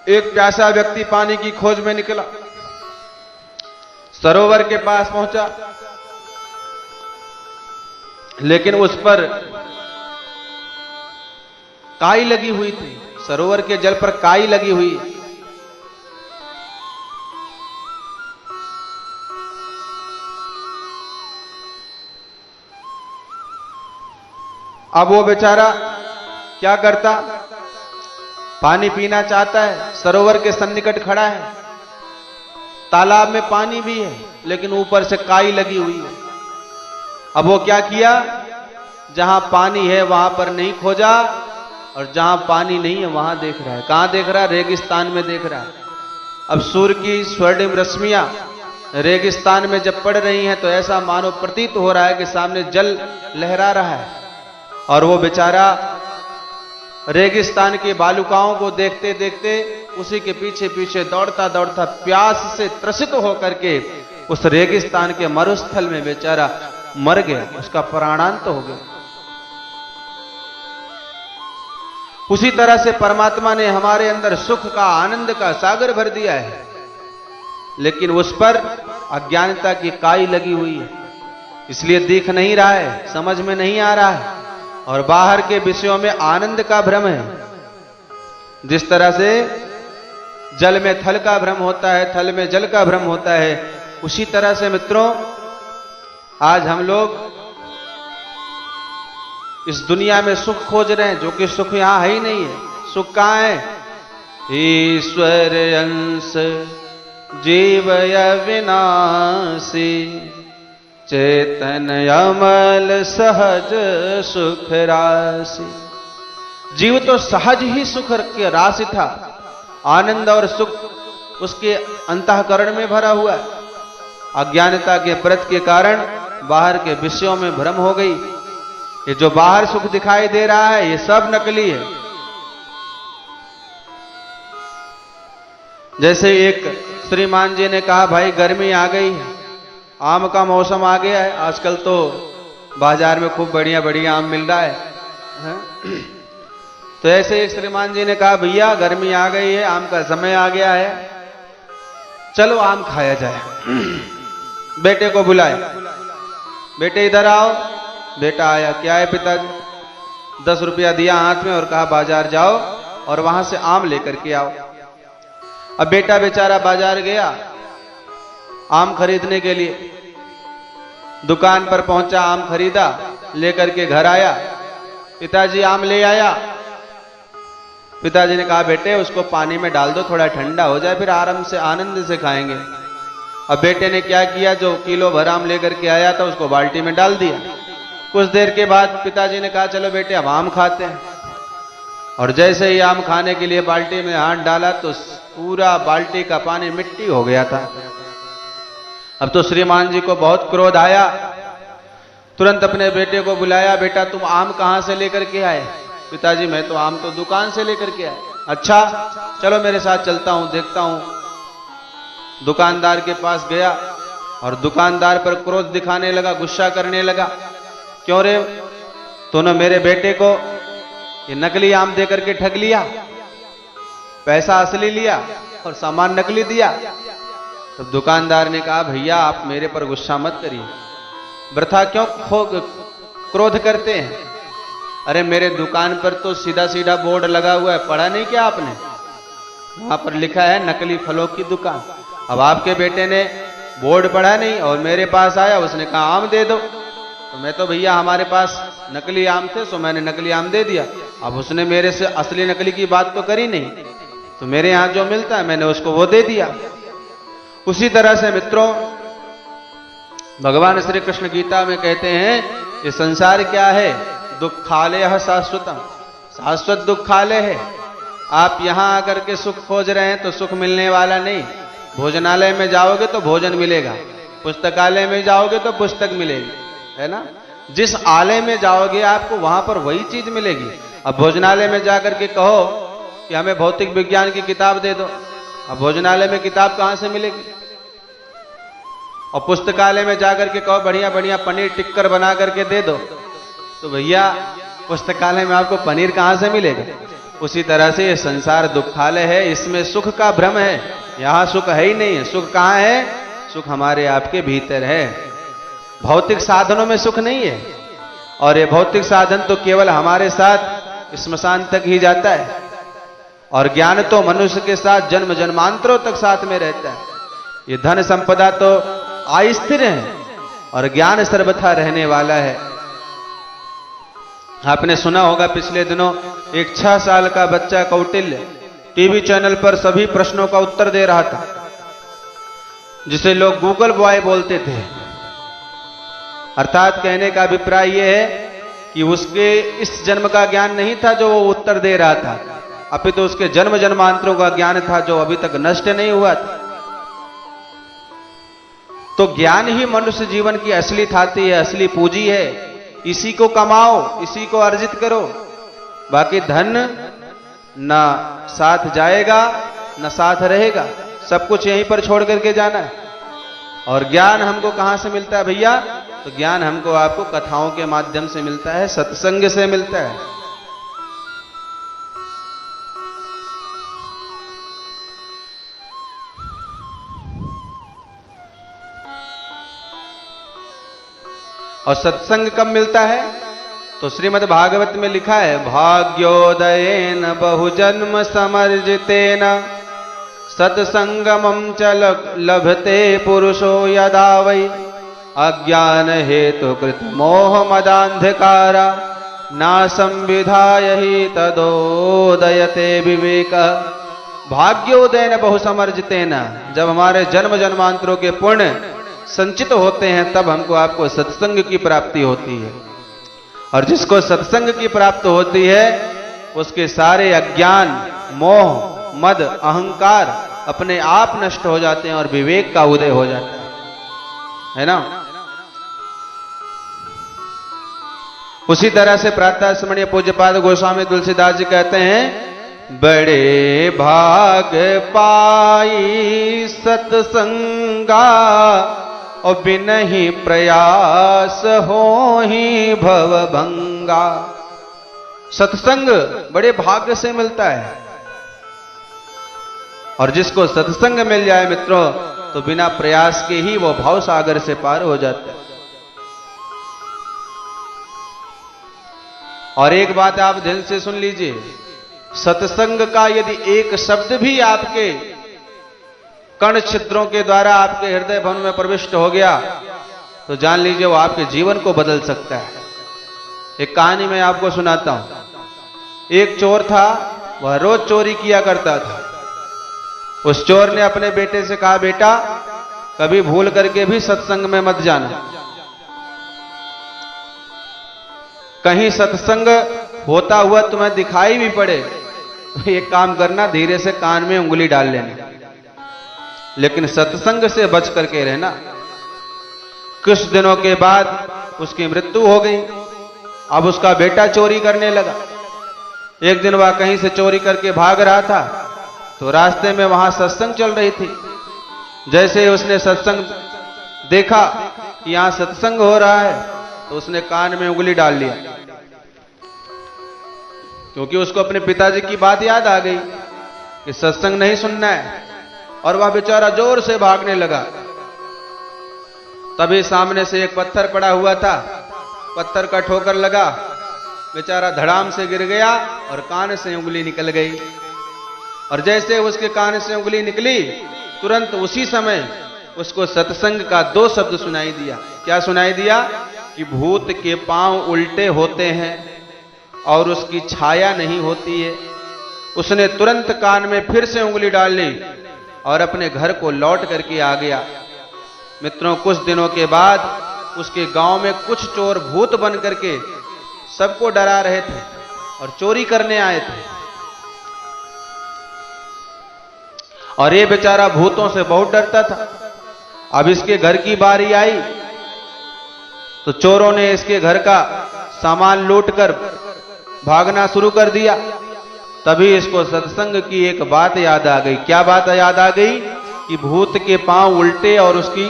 एक प्यासा व्यक्ति पानी की खोज में निकला, सरोवर के पास पहुंचा, लेकिन उस पर काई लगी हुई थी। सरोवर के जल पर काई लगी हुई है। अब वो बेचारा क्या करता, पानी पीना चाहता है, सरोवर के सन्निकट खड़ा है, तालाब में पानी भी है, लेकिन ऊपर से काई लगी हुई है। अब वो क्या किया, जहां पानी है वहां पर नहीं खोजा, और जहां पानी नहीं है वहां देख रहा है। कहां देख रहा है? रेगिस्तान में देख रहा है। अब सूर्य की स्वर्णिम रश्मियां रेगिस्तान में जब पड़ रही हैं, तो ऐसा मानो प्रतीत हो रहा है कि सामने जल लहरा रहा है। और वो बेचारा रेगिस्तान की बालुकाओं को देखते देखते उसी के पीछे पीछे दौड़ता दौड़ता प्यास से त्रसित होकर के उस रेगिस्तान के मरुस्थल में बेचारा मर गया, उसका प्राणांत हो गया। उसी तरह से परमात्मा ने हमारे अंदर सुख का, आनंद का सागर भर दिया है, लेकिन उस पर अज्ञानता की काई लगी हुई है, इसलिए दिख नहीं रहा है, समझ में नहीं आ रहा है, और बाहर के विषयों में आनंद का भ्रम है। जिस तरह से जल में थल का भ्रम होता है, थल में जल का भ्रम होता है, उसी तरह से मित्रों आज हम लोग इस दुनिया में सुख खोज रहे हैं, जो कि सुख यहां है ही नहीं है। सुख कहां है? ईश्वर अंश जीवय विनाशी, चेतन अमल सहज सुख राशि। जीव तो सहज ही सुख के राशि था, आनंद और सुख उसके अंतःकरण में भरा हुआ है। अज्ञानता के परत के कारण बाहर के विषयों में भ्रम हो गई। ये जो बाहर सुख दिखाई दे रहा है, ये सब नकली है। जैसे एक श्रीमान जी ने कहा, भाई गर्मी आ गई है, आम का मौसम आ गया है, आजकल तो बाजार में खूब बढ़िया बढ़िया आम मिल रहा है। तो ऐसे एक श्रीमान जी ने कहा, भैया गर्मी आ गई है, आम का समय आ गया है, चलो आम खाया जाए। बेटे को बुलाए, बेटे इधर आओ। बेटा आया। क्या है पिताजी? 10 रुपया दिया हाथ में और कहा बाजार जाओ और वहां से आम लेकर के आओ। अब बेटा बेचारा बाजार गया आम खरीदने के लिए, दुकान पर पहुंचा, आम खरीदा, लेकर के घर आया। पिताजी आम ले आया। पिताजी ने कहा, बेटे उसको पानी में डाल दो, थोड़ा ठंडा हो जाए, फिर आराम से आनंद से खाएंगे। अब बेटे ने क्या किया, जो किलो भर आम लेकर के आया था उसको बाल्टी में डाल दिया। कुछ देर के बाद पिताजी ने कहा, चलो बेटे अब आम खाते हैं। और जैसे ही आम खाने के लिए बाल्टी में हाथ डाला तो पूरा बाल्टी का पानी मिट्टी हो गया था। अब तो श्रीमान जी को बहुत क्रोध आया, तुरंत अपने बेटे को बुलाया, बेटा तुम आम कहां से लेकर के आए? पिताजी मैं तो आम तो दुकान से लेकर के आए। अच्छा चलो मेरे साथ चलता हूं, देखता हूं। दुकानदार के पास गया और दुकानदार पर क्रोध दिखाने लगा, गुस्सा करने लगा। क्यों रे, तूने मेरे बेटे को ये नकली आम देकर के ठग लिया, पैसा असली लिया और सामान नकली दिया। तो दुकानदार ने कहा भैया आप मेरे पर गुस्सा मत करिए, वृथा क्यों क्रोध करते हैं। अरे मेरे दुकान पर तो सीधा सीधा बोर्ड लगा हुआ है, पढ़ा नहीं क्या आपने? वहां पर लिखा है नकली फलों की दुकान। अब आपके बेटे ने बोर्ड पढ़ा नहीं और मेरे पास आया, उसने कहा आम दे दो। तो मैं तो भैया हमारे पास नकली आम थे सो मैंने नकली आम दे दिया। अब उसने मेरे से असली नकली की बात तो करी नहीं, तो मेरे यहां जो मिलता है मैंने उसको वो दे दिया। उसी तरह से मित्रों भगवान श्री कृष्ण गीता में कहते हैं ये संसार क्या है, दुखालय शाश्वतम, शाश्वत दुखालय है। आप यहां आकर के सुख खोज रहे हैं तो सुख मिलने वाला नहीं। भोजनालय में जाओगे तो भोजन मिलेगा, पुस्तकालय में जाओगे तो पुस्तक मिलेगी, है ना। जिस आलय में जाओगे आपको वहां पर वही चीज मिलेगी। अब भोजनालय में जाकर के कहो कि हमें भौतिक विज्ञान की किताब दे दो, अब भोजनालय में किताब कहां से मिलेगी। और पुस्तकालय में जाकर के कहो बढ़िया बढ़िया पनीर टिक्कर बना करके दे दो, तो भैया पुस्तकालय में आपको पनीर कहां से मिलेगा। उसी तरह से ये संसार दुखालय है, इसमें सुख का भ्रम है, यहां सुख है ही नहीं है। सुख कहां है? सुख हमारे आपके भीतर है, भौतिक साधनों में सुख नहीं है। और ये भौतिक साधन तो केवल हमारे साथ स्मशान तक ही जाता है, और ज्ञान तो मनुष्य के साथ जन्म जन्मांतरों तक साथ में रहता है। ये धन संपदा तो अस्थिर है और ज्ञान सर्वथा रहने वाला है। आपने सुना होगा पिछले दिनों एक 6 साल का बच्चा कौटिल्य टीवी चैनल पर सभी प्रश्नों का उत्तर दे रहा था, जिसे लोग गूगल बॉय बोलते थे। अर्थात कहने का अभिप्राय यह है कि उसके इस जन्म का ज्ञान नहीं था जो वो उत्तर दे रहा था, अपितु तो उसके जन्म जन्मांतरों का ज्ञान था जो अभी तक नष्ट नहीं हुआ था। तो ज्ञान ही मनुष्य जीवन की असली थाती है, असली पूंजी है। इसी को कमाओ, इसी को अर्जित करो। बाकी धन ना साथ जाएगा ना साथ रहेगा, सब कुछ यहीं पर छोड़ करके जाना है। और ज्ञान हमको कहां से मिलता है भैया? तो ज्ञान हमको आपको कथाओं के माध्यम से मिलता है, सत्संग से मिलता है। और सत्संग कब मिलता है? तो श्रीमद् भागवत में लिखा है भाग्योदयेन बहुजन्म समर्जितेन सत्संगमं च लभते पुरुषो यदा वै अज्ञान हेतु कृत मोह मदांधकारा नासं विधाय हि तदोदयते विवेक। भाग्योदयेन बहुसमर्जितेन, जब हमारे जन्म जन्मांतरों के पुण्य संचित होते हैं तब हमको आपको सत्संग की प्राप्ति होती है। और जिसको सत्संग की प्राप्त होती है उसके सारे अज्ञान, मोह, मद, अहंकार अपने आप नष्ट हो जाते हैं और विवेक का उदय हो जाता है ना। उसी तरह से प्रातः स्मरणीय पूज्यपाद गोस्वामी तुलसीदास जी कहते हैं बड़े भाग पाई सत्संगा और बिनहि प्रयास हो ही भवभंगा। सत्संग बड़े भाग्य से मिलता है, और जिसको सत्संग मिल जाए मित्रों तो बिना प्रयास के ही वो भव सागर से पार हो जाता है। और एक बात आप ध्यान से सुन लीजिए, सत्संग का यदि एक शब्द भी आपके कर्ण छिद्रों के द्वारा आपके हृदय भवन में प्रविष्ट हो गया तो जान लीजिए वो आपके जीवन को बदल सकता है। एक कहानी मैं आपको सुनाता हूं। एक चोर था, वह रोज चोरी किया करता था। उस चोर ने अपने बेटे से कहा बेटा कभी भूल करके भी सत्संग में मत जाना, कहीं सत्संग होता हुआ तुम्हें दिखाई भी पड़े तो एक काम करना, धीरे से कान में उंगली डाल लेना, लेकिन सत्संग से बच करके रहना। कुछ दिनों के बाद उसकी मृत्यु हो गई। अब उसका बेटा चोरी करने लगा। एक दिन वह कहीं से चोरी करके भाग रहा था, तो रास्ते में वहां सत्संग चल रही थी। जैसे ही उसने सत्संग देखा कि यहां सत्संग हो रहा है, तो उसने कान में उंगली डाल लिया, क्योंकि उसको अपने पिताजी की बात याद आ गई कि सत्संग नहीं सुनना है। और वह बेचारा जोर से भागने लगा। तभी सामने से एक पत्थर पड़ा हुआ था, पत्थर का ठोकर लगा, बेचारा धड़ाम से गिर गया और कान से उंगली निकल गई। और जैसे उसके कान से उंगली निकली, तुरंत उसी समय उसको सत्संग का 2 शब्द सुनाई दिया। क्या सुनाई दिया? कि भूत के पांव उल्टे होते हैं और उसकी छाया नहीं होती है। उसने तुरंत कान में फिर से उंगली डाल ली और अपने घर को लौट करके आ गया। मित्रों, कुछ दिनों के बाद उसके गांव में कुछ चोर भूत बन करके सबको डरा रहे थे और चोरी करने आए थे। और ये बेचारा भूतों से बहुत डरता था। अब इसके घर की बारी आई तो चोरों ने इसके घर का सामान लूटकर भागना शुरू कर दिया। तभी इसको सत्संग की एक बात याद आ गई। क्या बात याद आ गई? कि भूत के पांव उल्टे और उसकी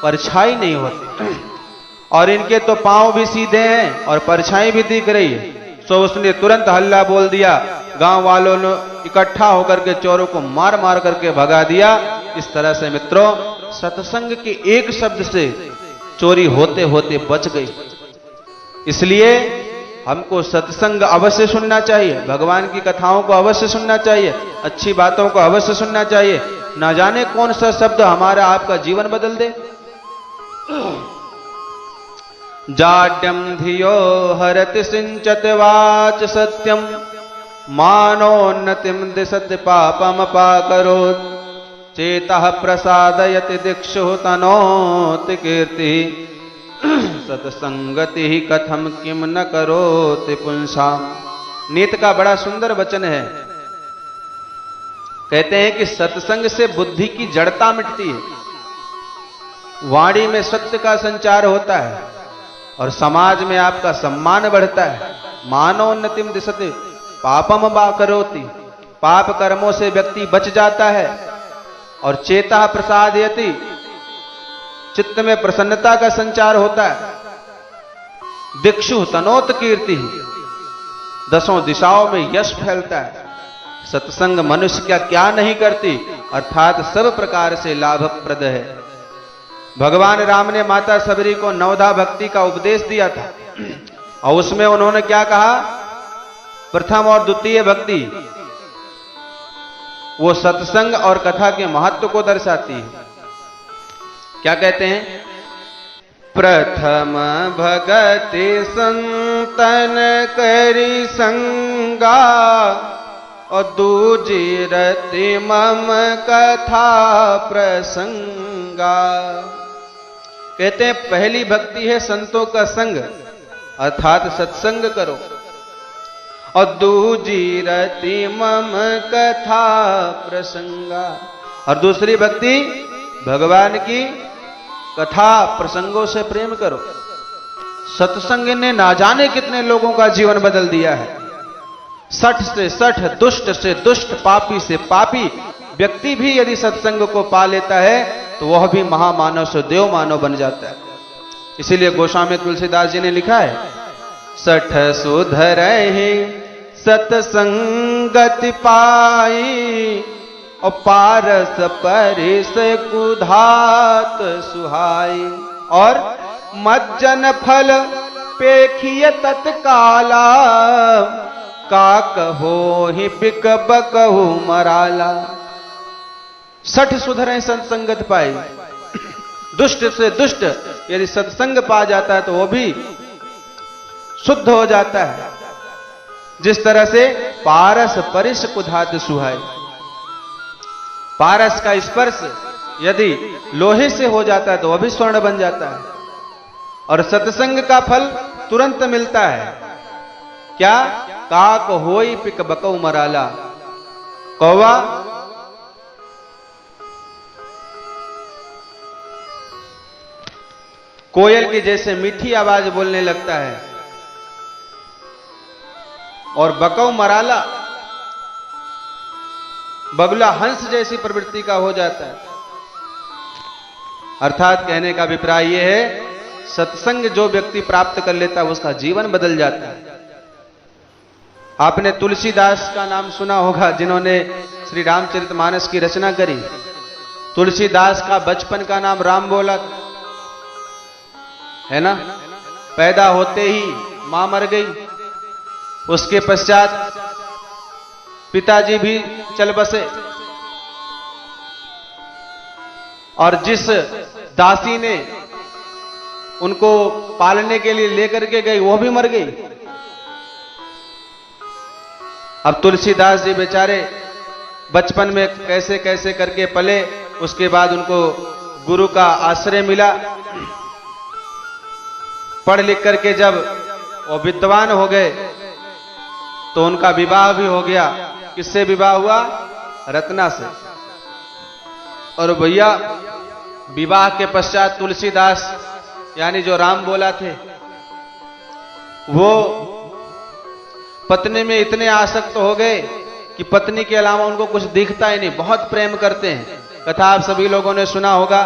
परछाई नहीं होती, और इनके तो पांव भी सीधे हैं और परछाई भी दिख रही है। सो उसने तुरंत हल्ला बोल दिया। गांव वालों ने इकट्ठा होकर के चोरों को मार मार करके भगा दिया। इस तरह से मित्रों, सत्संग के एक शब्द से चोरी होते होते बच गई। इसलिए हमको सत्संग अवश्य सुनना चाहिए, भगवान की कथाओं को अवश्य सुनना चाहिए, अच्छी बातों को अवश्य सुनना चाहिए। ना जाने कौन सा शब्द हमारा आपका जीवन बदल दे। जाड्यम धियो हरति सिंचत वाच सत्यम, मानोन्नतिम दिशत पापम पाकरोत्, चेतः प्रसादयति दिक्षु तनोति कीर्ति, सत्संगति ही कथम किम न करोति पुंसाम। नीत का बड़ा सुंदर वचन है। कहते हैं कि सत्संग से बुद्धि की जड़ता मिटती है, वाणी में सत्य का संचार होता है और समाज में आपका सम्मान बढ़ता है। मानोन्नतिम दिशते पापम बा करोति, पाप कर्मों से व्यक्ति बच जाता है। और चेता प्रसादयति, चित्त में प्रसन्नता का संचार होता है। दिक्षु तनोत कीर्ति, 10 दिशाओं में यश फैलता है। सत्संग मनुष्य क्या क्या नहीं करती, अर्थात सब प्रकार से लाभप्रद है। भगवान राम ने माता सबरी को नवधा भक्ति का उपदेश दिया था, और उसमें उन्होंने क्या कहा? प्रथम और द्वितीय भक्ति वो सत्संग और कथा के महत्व को दर्शाती है। क्या कहते हैं? प्रथम भगति संतन करी संगा, और दूजी रति मम कथा प्रसंगा। कहते हैं पहली भक्ति है संतों का संग, अर्थात सत्संग करो। और दूजी रति मम कथा प्रसंगा, और दूसरी भक्ति भगवान की कथा प्रसंगों से प्रेम करो। सत्संग ने ना जाने कितने लोगों का जीवन बदल दिया है। 60 से 60, दुष्ट से दुष्ट, पापी से पापी व्यक्ति भी यदि सत्संग को पा लेता है तो वह भी महामानव से देव मानव बन जाता है। इसीलिए गोस्वामी तुलसीदास जी ने लिखा है, 60 सुधरहि सत्संगति पाई, और पारस परिस कुधात सुहाई। और मज्जन फल पेखिय तत्काला, का कहो ही बिक बकहु मराला। 60 सुधरे सत्संगत पाई। दुष्ट से दुष्ट यदि सत्संग पा जाता है तो वो भी शुद्ध हो जाता है। जिस तरह से पारस परिस कुधात सुहाई, पारस का स्पर्श यदि लोहे से हो जाता है तो वह भी स्वर्ण बन जाता है। और सत्संग का फल तुरंत मिलता है। क्या? काक होई पिक बकऊ मराला। कौवा कोयल की जैसे मीठी आवाज बोलने लगता है, और बकौ मराला, बगुला हंस जैसी प्रवृत्ति का हो जाता है। अर्थात कहने का अभिप्राय यह है, सत्संग जो व्यक्ति प्राप्त कर लेता है उसका जीवन बदल जाता है। आपने तुलसीदास का नाम सुना होगा, जिन्होंने श्री रामचरितमानस की रचना करी। तुलसीदास का बचपन का नाम राम बोला है ना। पैदा होते ही मां मर गई, उसके पश्चात पिताजी भी चल बसे, और जिस दासी ने उनको पालने के लिए लेकर के गई वो भी मर गई। अब तुलसीदास जी बेचारे बचपन में कैसे कैसे करके पले, उसके बाद उनको गुरु का आश्रय मिला। पढ़ लिख करके जब वो विद्वान हो गए तो उनका विवाह भी हो गया। किससे विवाह हुआ? रत्ना से। और भैया विवाह के पश्चात तुलसीदास यानी जो राम बोला थे, वो पत्नी में इतने आसक्त हो गए कि पत्नी के अलावा उनको कुछ दिखता ही नहीं। बहुत प्रेम करते हैं। कथा आप सभी लोगों ने सुना होगा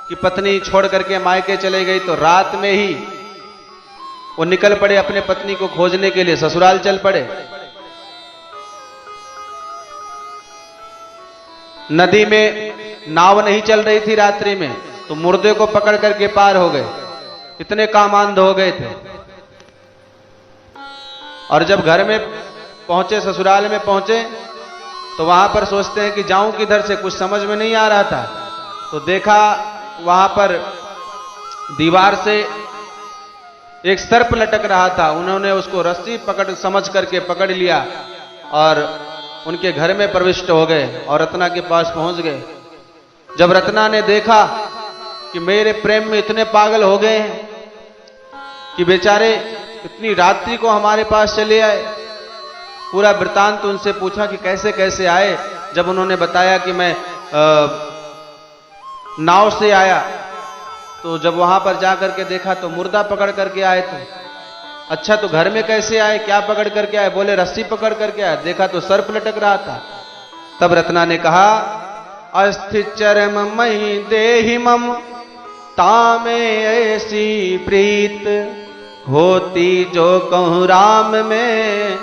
कि पत्नी छोड़ करके मायके चले गई तो रात में ही वो निकल पड़े अपने पत्नी को खोजने के लिए, ससुराल चल पड़े। नदी में नाव नहीं चल रही थी रात्रि में, तो मुर्दे को पकड़ करके पार हो गए। इतने कामांध हो गए थे। और जब घर में पहुंचे, ससुराल में पहुंचे, तो वहां पर सोचते हैं कि जाऊं किधर से, कुछ समझ में नहीं आ रहा था। तो देखा वहां पर दीवार से एक सर्प लटक रहा था। उन्होंने उसको रस्सी पकड़ समझ करके पकड़ लिया और उनके घर में प्रविष्ट हो गए और रत्ना के पास पहुंच गए। जब रत्ना ने देखा कि मेरे प्रेम में इतने पागल हो गए हैं कि बेचारे इतनी रात्रि को हमारे पास चले आए, पूरा वृतांत उनसे पूछा कि कैसे कैसे आए। जब उन्होंने बताया कि मैं नाव से आया, तो जब वहां पर जाकर के देखा तो मुर्दा पकड़ करके आए थे। अच्छा, तो घर में कैसे आए, क्या पकड़ करके आए? बोले रस्सी पकड़ करके आए। देखा तो सर्प लटक रहा था। तब रत्ना ने कहा, अस्थि चरम मही देहि मम, तामे ऐसी प्रीत, होती जो कहूं राम में,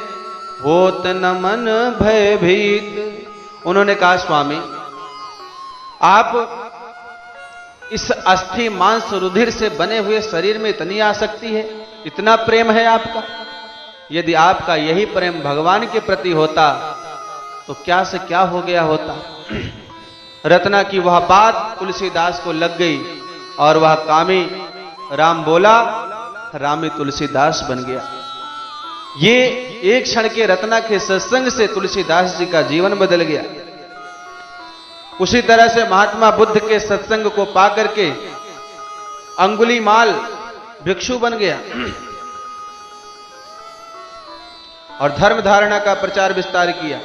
होत न मन भयभीत। उन्होंने कहा, स्वामी आप इस अस्थि मांस रुधिर से बने हुए शरीर में इतनी आसक्ति है, इतना प्रेम है आपका। यदि आपका यही प्रेम भगवान के प्रति होता तो क्या से क्या हो गया होता। रत्ना की वह बात तुलसीदास को लग गई और वह कामी राम बोला, रामी तुलसीदास बन गया। ये एक क्षण के रत्ना के सत्संग से तुलसीदास जी का जीवन बदल गया। उसी तरह से महात्मा बुद्ध के सत्संग को पाकर के अंगुलीमाल भिक्षु बन गया और धर्म धारणा का प्रचार विस्तार किया।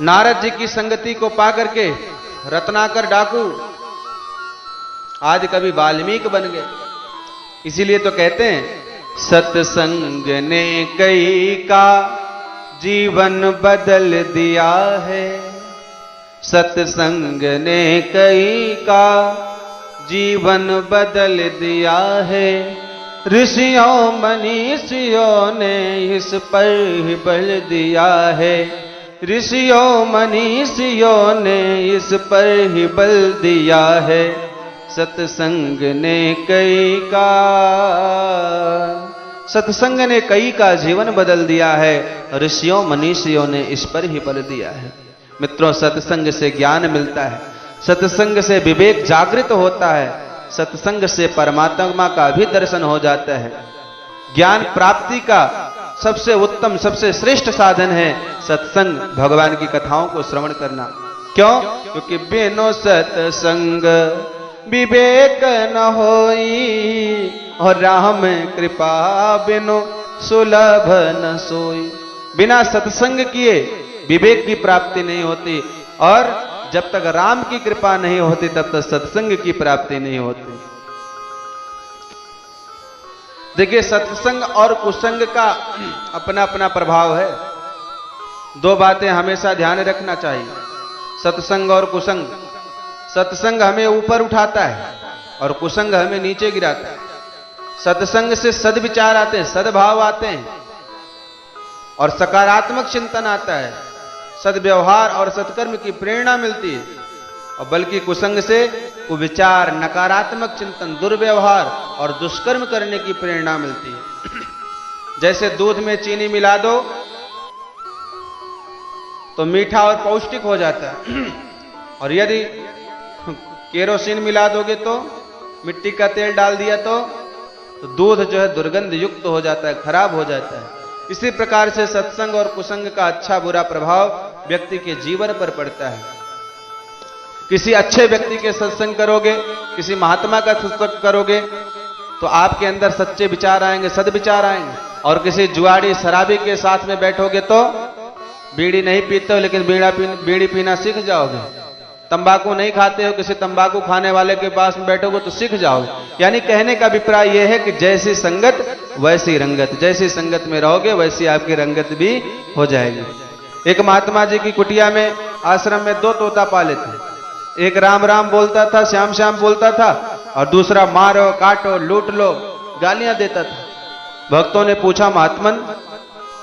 नारद जी की संगति को पाकर के रत्नाकर डाकू आज कभी वाल्मीकि बन गए। इसीलिए तो कहते हैं, सत्संग ने कई का जीवन बदल दिया है, सत्संग ने कई का जीवन बदल दिया है, ऋषियों मनीषियों ने इस पर ही बल दिया है, ऋषियों मनीषियों ने इस पर ही बल दिया है, सत्संग ने कई का, सत्संग ने कई का जीवन बदल दिया है, ऋषियों मनीषियों ने इस पर ही बल दिया है। मित्रों, सत्संग से ज्ञान मिलता है, सत्संग से विवेक जागृत होता है, सत्संग से परमात्मा का भी दर्शन हो जाता है। ज्ञान प्राप्ति का सबसे उत्तम, सबसे श्रेष्ठ साधन है सत्संग, भगवान की कथाओं को श्रवण करना। क्यों? क्योंकि बिनो सत्संग विवेक न होई, और राम कृपा बिनो सुलभ न सोई। बिना सत्संग किए विवेक की प्राप्ति नहीं होती, और जब तक राम की कृपा नहीं होती तब तक सत्संग की प्राप्ति नहीं होती। देखिए, सत्संग और कुसंग का अपना अपना प्रभाव है। दो बातें हमेशा ध्यान रखना चाहिए, सत्संग और कुसंग। सत्संग हमें ऊपर उठाता है और कुसंग हमें नीचे गिराता है। सत्संग से सद्विचार आते हैं, सद्भाव आते हैं और सकारात्मक चिंतन आता है, सद्व्यवहार और सत्कर्म की प्रेरणा मिलती है। और बल्कि कुसंग से कुविचार, नकारात्मक चिंतन, दुर्व्यवहार और दुष्कर्म करने की प्रेरणा मिलती है। जैसे दूध में चीनी मिला दो तो मीठा और पौष्टिक हो जाता है, और यदि केरोसिन मिला दोगे तो, मिट्टी का तेल डाल दिया तो दूध जो है दुर्गंध युक्त हो जाता है, खराब हो जाता है। इसी प्रकार से सत्संग और कुसंग का अच्छा बुरा प्रभाव व्यक्ति के जीवन पर पड़ता है। किसी अच्छे व्यक्ति के सत्संग करोगे, किसी महात्मा का सत्संग करोगे तो आपके अंदर सच्चे विचार आएंगे, सद्विचार आएंगे। और किसी जुआड़ी शराबी के साथ में बैठोगे तो बीड़ी नहीं पीते हो लेकिन बीड़ी पीना सीख जाओगे। तंबाकू नहीं खाते हो, किसी तंबाकू खाने वाले के पास में बैठोगे तो सीख जाओगे। यानी कहने का अभिप्राय यह है कि जैसी संगत वैसी रंगत, जैसी संगत में रहोगे वैसी आपकी रंगत भी हो जाएगी। एक महात्मा जी की कुटिया में, आश्रम में 2 तोता पाले थे। एक राम राम बोलता था, श्याम श्याम बोलता था, और दूसरा मारो, काटो, लूट लो, गालियां देता था। भक्तों ने पूछा, महात्मन,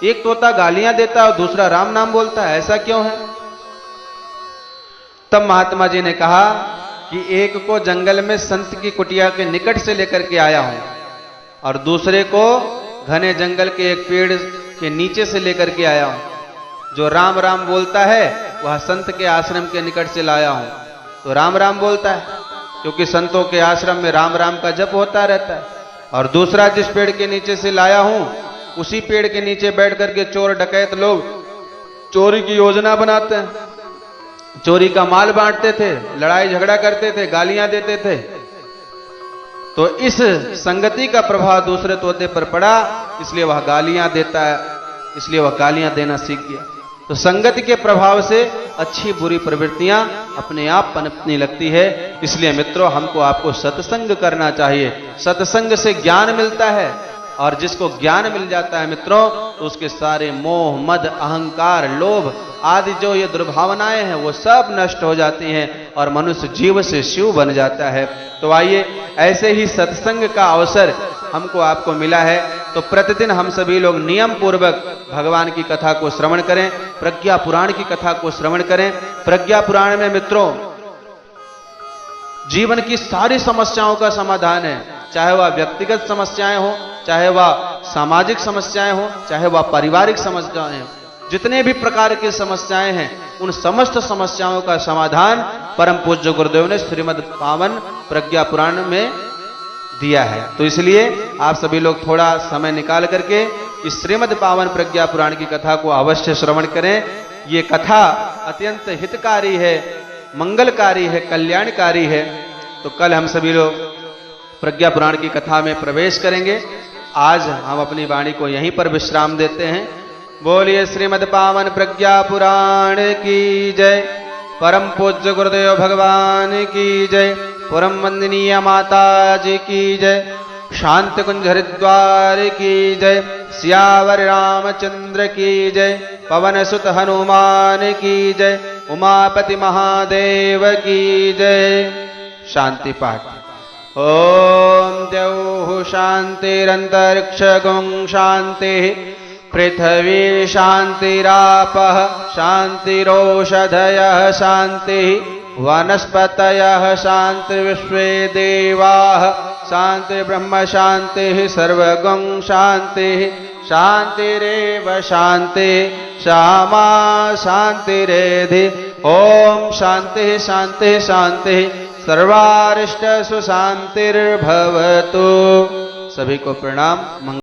एक तोता गालियां देता और दूसरा राम नाम बोलता है, ऐसा क्यों है? तब महात्मा जी ने कहा कि एक को जंगल में संत की कुटिया के निकट से लेकर के आया हूं और दूसरे को घने जंगल के एक पेड़ के नीचे से लेकर के आया हूं। जो राम राम बोलता है वह संत के आश्रम के निकट से लाया हूं, तो राम राम बोलता है क्योंकि संतों के आश्रम में राम राम का जप होता रहता है। और दूसरा जिस पेड़ के नीचे से लाया हूं, उसी पेड़ के नीचे बैठ करके चोर डकैत लोग चोरी की योजना बनाते हैं, चोरी का माल बांटते थे, लड़ाई झगड़ा करते थे, गालियां देते थे। तो इस संगति का प्रभाव दूसरे तोते पर पड़ा, इसलिए वह गालियां देता है, इसलिए वह गालियां देना सीख गया। तो संगति के प्रभाव से अच्छी बुरी प्रवृत्तियां अपने आप पनपने लगती है। इसलिए मित्रों, हमको आपको सत्संग करना चाहिए। सत्संग से ज्ञान मिलता है, और जिसको ज्ञान मिल जाता है मित्रों, तो उसके सारे मोह, मद, अहंकार, लोभ आदि जो ये दुर्भावनाएं हैं वो सब नष्ट हो जाती हैं और मनुष्य जीव से शिव बन जाता है। तो आइए, ऐसे ही सत्संग का अवसर हमको आपको मिला है, तो प्रतिदिन हम सभी लोग नियम पूर्वक भगवान की कथा को श्रवण करें, प्रज्ञा पुराण की कथा को श्रवण करें। प्रज्ञा पुराण में मित्रों जीवन की सारी समस्याओं का समाधान है, चाहे वह व्यक्तिगत समस्याएं हो, चाहे वह सामाजिक समस्याएं हो, चाहे वह पारिवारिक समस्याएं हो। जितने भी प्रकार की समस्याएं हैं, उन समस्त समस्याओं का समाधान परम पूज्य गुरुदेव ने श्रीमद् पावन प्रज्ञा पुराण में दिया है। तो इसलिए आप सभी लोग थोड़ा समय निकाल करके इस श्रीमद् पावन प्रज्ञा पुराण की कथा को अवश्य श्रवण करें। ये कथा अत्यंत हितकारी है, मंगलकारी है, कल्याणकारी है। तो कल हम सभी लोग प्रज्ञा पुराण की कथा में प्रवेश करेंगे। आज हम अपनी वाणी को यहीं पर विश्राम देते हैं। बोलिए श्रीमद् पावन प्रज्ञा पुराण की जय, परम पूज्य गुरुदेव भगवान की जय, परम वंदनीय माता जी की जय, शांति कुंज हरिद्वार की जय, सियावर रामचंद्र की जय, पवन सुत हनुमान की जय, उमापति महादेव की जय। शांति पाठ। ओम द्यौः शान्तिरन्तरिक्षगुं शान्तिः, पृथ्वी शान्तिरापः शान्तिरोषधयः शान्तिः, वनस्पतयः शान्तिर्विश्वे देवाः शान्तिर्ब्रह्म शान्तिः, सर्वगुं शान्तिः शान्तिरेव शान्तिः, श्यामा शान्तिरेधि। ओम शान्तिः शान्तिः शान्तिः, सर्वारिष्ट सुशान्तिर्भवतु। सभी को प्रणाम।